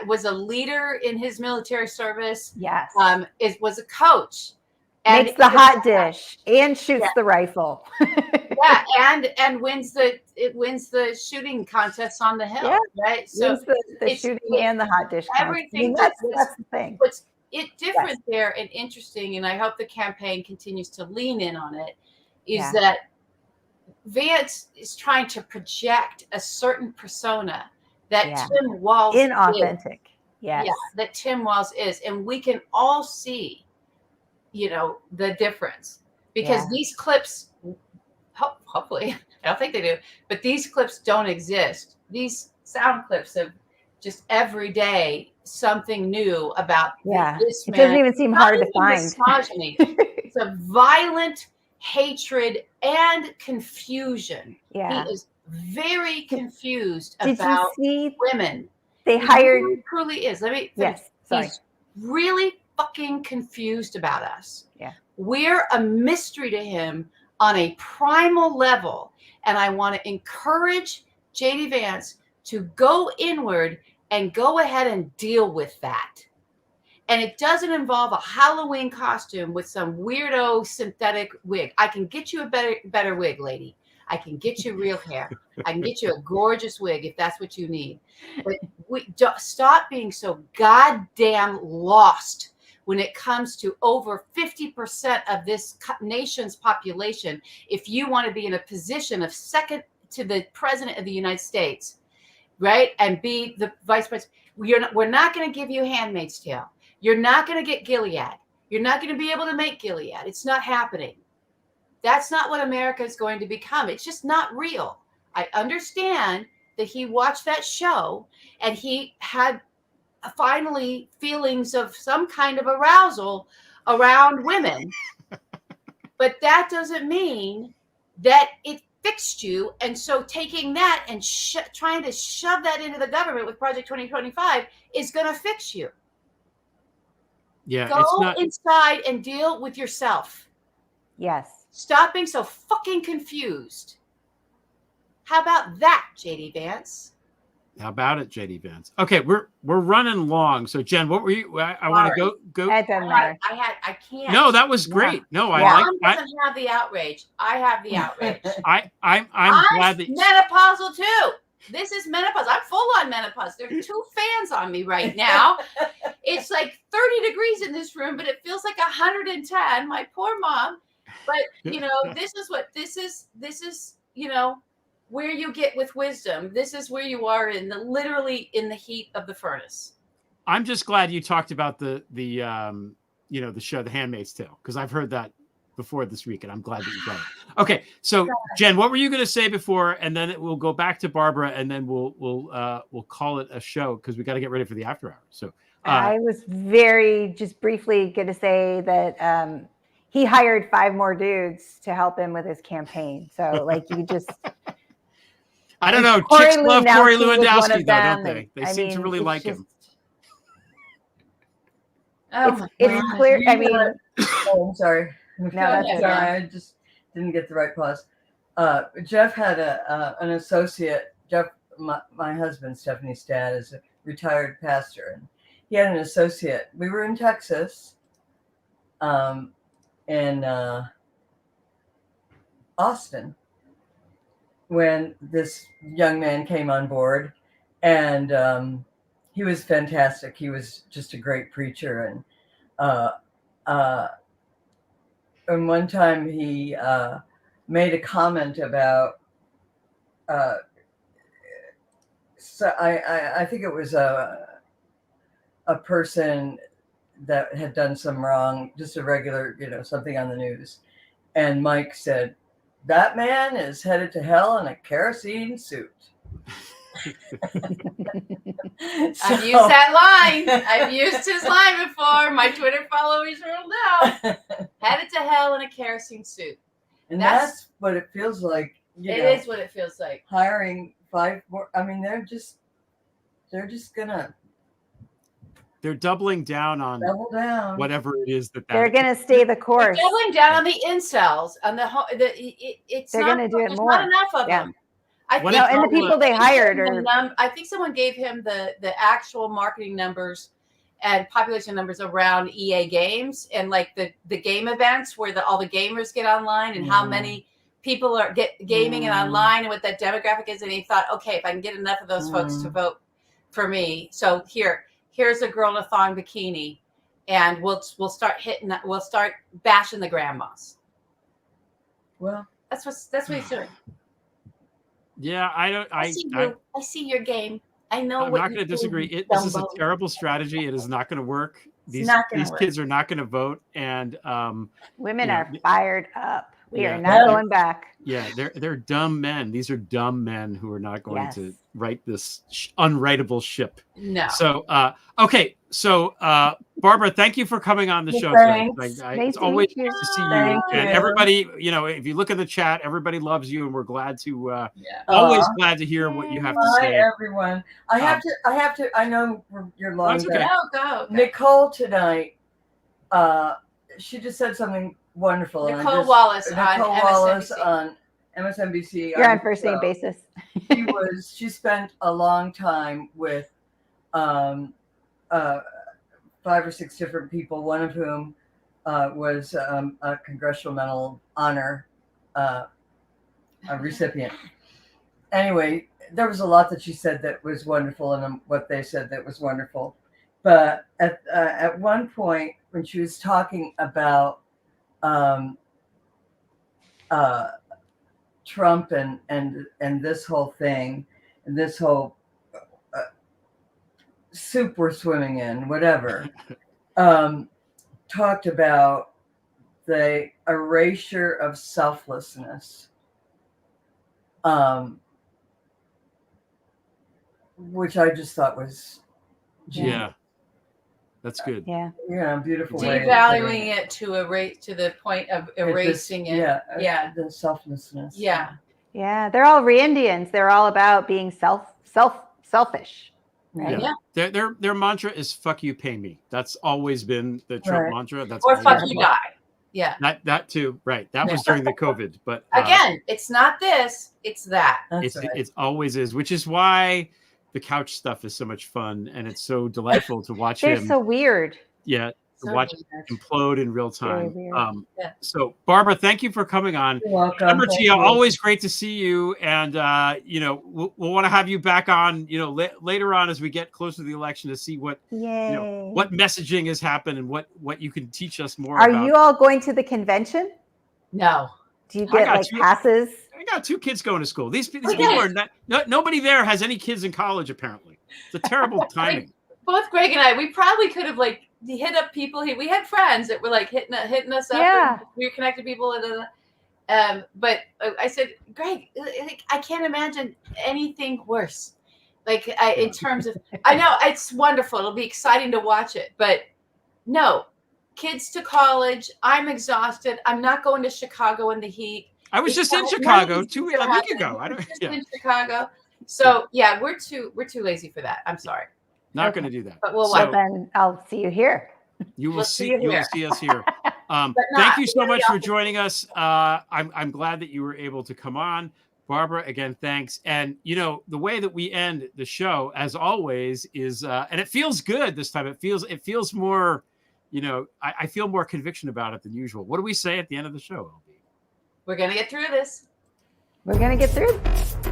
Was a leader in his military service. Yes. Was a coach. And makes the hot dish and shoots the rifle. and wins the shooting contest on the Hill, right? So wins the shooting and the hot dish. Everything that's the thing. What's different there and interesting, and I hope the campaign continues to lean in on it, is that Vance is trying to project a certain persona that Tim Walz inauthentic. Yes. Yeah, that Tim Walz is, and we can all see, you know, the difference, because these clips, hopefully, I don't think they do, but these clips don't exist. These sound clips of just every day something new about this man. It doesn't even seem hard to find. Misogyny. It's a violent hatred and confusion. Yeah. He is very confused about women. They hired. He truly is. Let me. Sorry. He's really fucking confused about us. Yeah. We're a mystery to him on a primal level. And I want to encourage JD Vance to go inward and go ahead and deal with that. And it doesn't involve a Halloween costume with some weirdo synthetic wig. I can get you a better wig, lady. I can get you real hair. I can get you a gorgeous wig if that's what you need. But stop being so goddamn lost when it comes to over 50% of this nation's population. If you want to be in a position of second to the president of the United States, right, and be the vice president, we're not going to give you Handmaid's Tale. You're not going to get Gilead. You're not going to be able to make Gilead. It's not happening. That's not what America is going to become. It's just not real. I understand that he watched that show and he had finally feelings of some kind of arousal around women. But that doesn't mean that it fixed you. And so taking that and trying to shove that into the government with Project 2025 is going to fix you. Yeah. Go inside and deal with yourself. Yes. Stop being so fucking confused. How about that, JD Vance? How about it, JD Vance? Okay, we're running long. So Jen, what were you? I want to go. That doesn't matter. I can't. No, that was great. No, I Mom doesn't have the outrage. I have the outrage. I'm glad that menopausal too. This is menopause. I'm full on menopause. There are 2 fans on me right now. It's like 30 degrees in this room, but it feels like 110. My poor mom. But you know, this is, you know, where you get with wisdom. This is where you are literally in the heat of the furnace. I'm just glad you talked about the you know, the show, The Handmaid's Tale, because I've heard that before this week, and I'm glad that you got it. Okay, so Jen, what were you going to say before, and then we'll go back to Barbara, and then we'll call it a show because we got to get ready for the after hours. So I was just briefly going to say that he hired 5 more dudes to help him with his campaign. So like you just. I don't know. Chicks love Corey Lewandowski, though, don't they? They seem to really like him. It's clear. I mean, I'm sorry. No, that's sorry. I just didn't get the right pause. Jeff had an associate. Jeff, my husband, Stephanie's dad, is a retired pastor, and he had an associate. We were in Texas, in Austin, when this young man came on board, and he was fantastic. He was just a great preacher, and one time he made a comment about. So I think it was a person that had done some wrong, just a regular, something on the news. And Mike said, "That man is headed to hell in a kerosene suit." I've used that line. I've used his line before. My Twitter followers will know. Headed to hell in a kerosene suit. And that's what it feels like. It is what it feels like. Hiring 5 more. I mean, they're just gonna. They're doubling down on whatever it is that they're going to stay the course. They're doubling down on the incels, on the they're going to do it more. Not enough of them. I think, and the people they hired are. I think someone gave him the actual marketing numbers and population numbers around EA games and like the game events where all the gamers get online and how many people are gaming and online and what that demographic is. And he thought, okay, if I can get enough of those folks to vote for me, so here's a girl in a thong bikini, and we'll start bashing the grandmas. Well, that's what he's doing. Yeah, I see your game. I know. I'm not going to disagree. This is a terrible strategy. It is not going to work. These kids are not going to vote, and women are fired up. We are not going back. Yeah, they're dumb men. These are dumb men who are not going to write this unwritable ship. No. So okay. So Barbara, thank you for coming on the show. It's always nice to see you. And everybody, if you look in the chat, everybody loves you, and we're glad to always glad to hear what you have to say. Hi everyone. I have to. I know you're long. That's okay. Go. Nicole tonight. She just said something wonderful. Nicole Wallace on MSNBC. You're on first name basis. She spent a long time with 5 or 6 different people, one of whom was a Congressional Medal of Honor recipient. Anyway, there was a lot that she said that was wonderful and what they said that was wonderful. But at one point when she was talking about Trump and this whole thing, and this whole soup we're swimming in, whatever, talked about the erasure of selflessness, which I just thought was that's good. Beautiful. Devaluing it to the point of erasing it. The selflessness. They're all Randians. They're all about being selfish. Right? Yeah. Their mantra is "fuck you, pay me." That's always been the Trump mantra. That's or "fuck you, die." Yeah. That too. Right. That was during the COVID. But again, it's not this. It's that. It always is, which is why the couch stuff is so much fun, and it's so delightful to watch him. They're so weird. Yeah. To watch it implode in real time. So Barbara, thank you for coming on. You're welcome. Jen Mercieca, always great to see you. And we'll want to have you back on, later on as we get closer to the election to see what what messaging has happened and what you can teach us more about. Are you all going to the convention? No. Do you get passes? I got 2 kids going to school. These people are not. Nobody there has any kids in college. Apparently, it's a terrible timing. Both Greg and I, we probably could have hit up people. We had friends that were hitting us up. Yeah. We were connected people. But I said, Greg, I can't imagine anything worse. In terms of, I know it's wonderful. It'll be exciting to watch it. But no, kids to college. I'm exhausted. I'm not going to Chicago in the heat. I was just in Chicago a week ago. In Chicago. So we're too lazy for that. I'm sorry. Not going to do that. But we'll watch. Then I'll see you here. You will see us here. Thank you so much for joining us. I'm glad that you were able to come on. Barbara, again, thanks. And, you know, the way that we end the show, as always, is, and it feels good this time. It feels more, you know, I feel more conviction about it than usual. What do we say at the end of the show, LB? We're going to get through this. We're going to get through.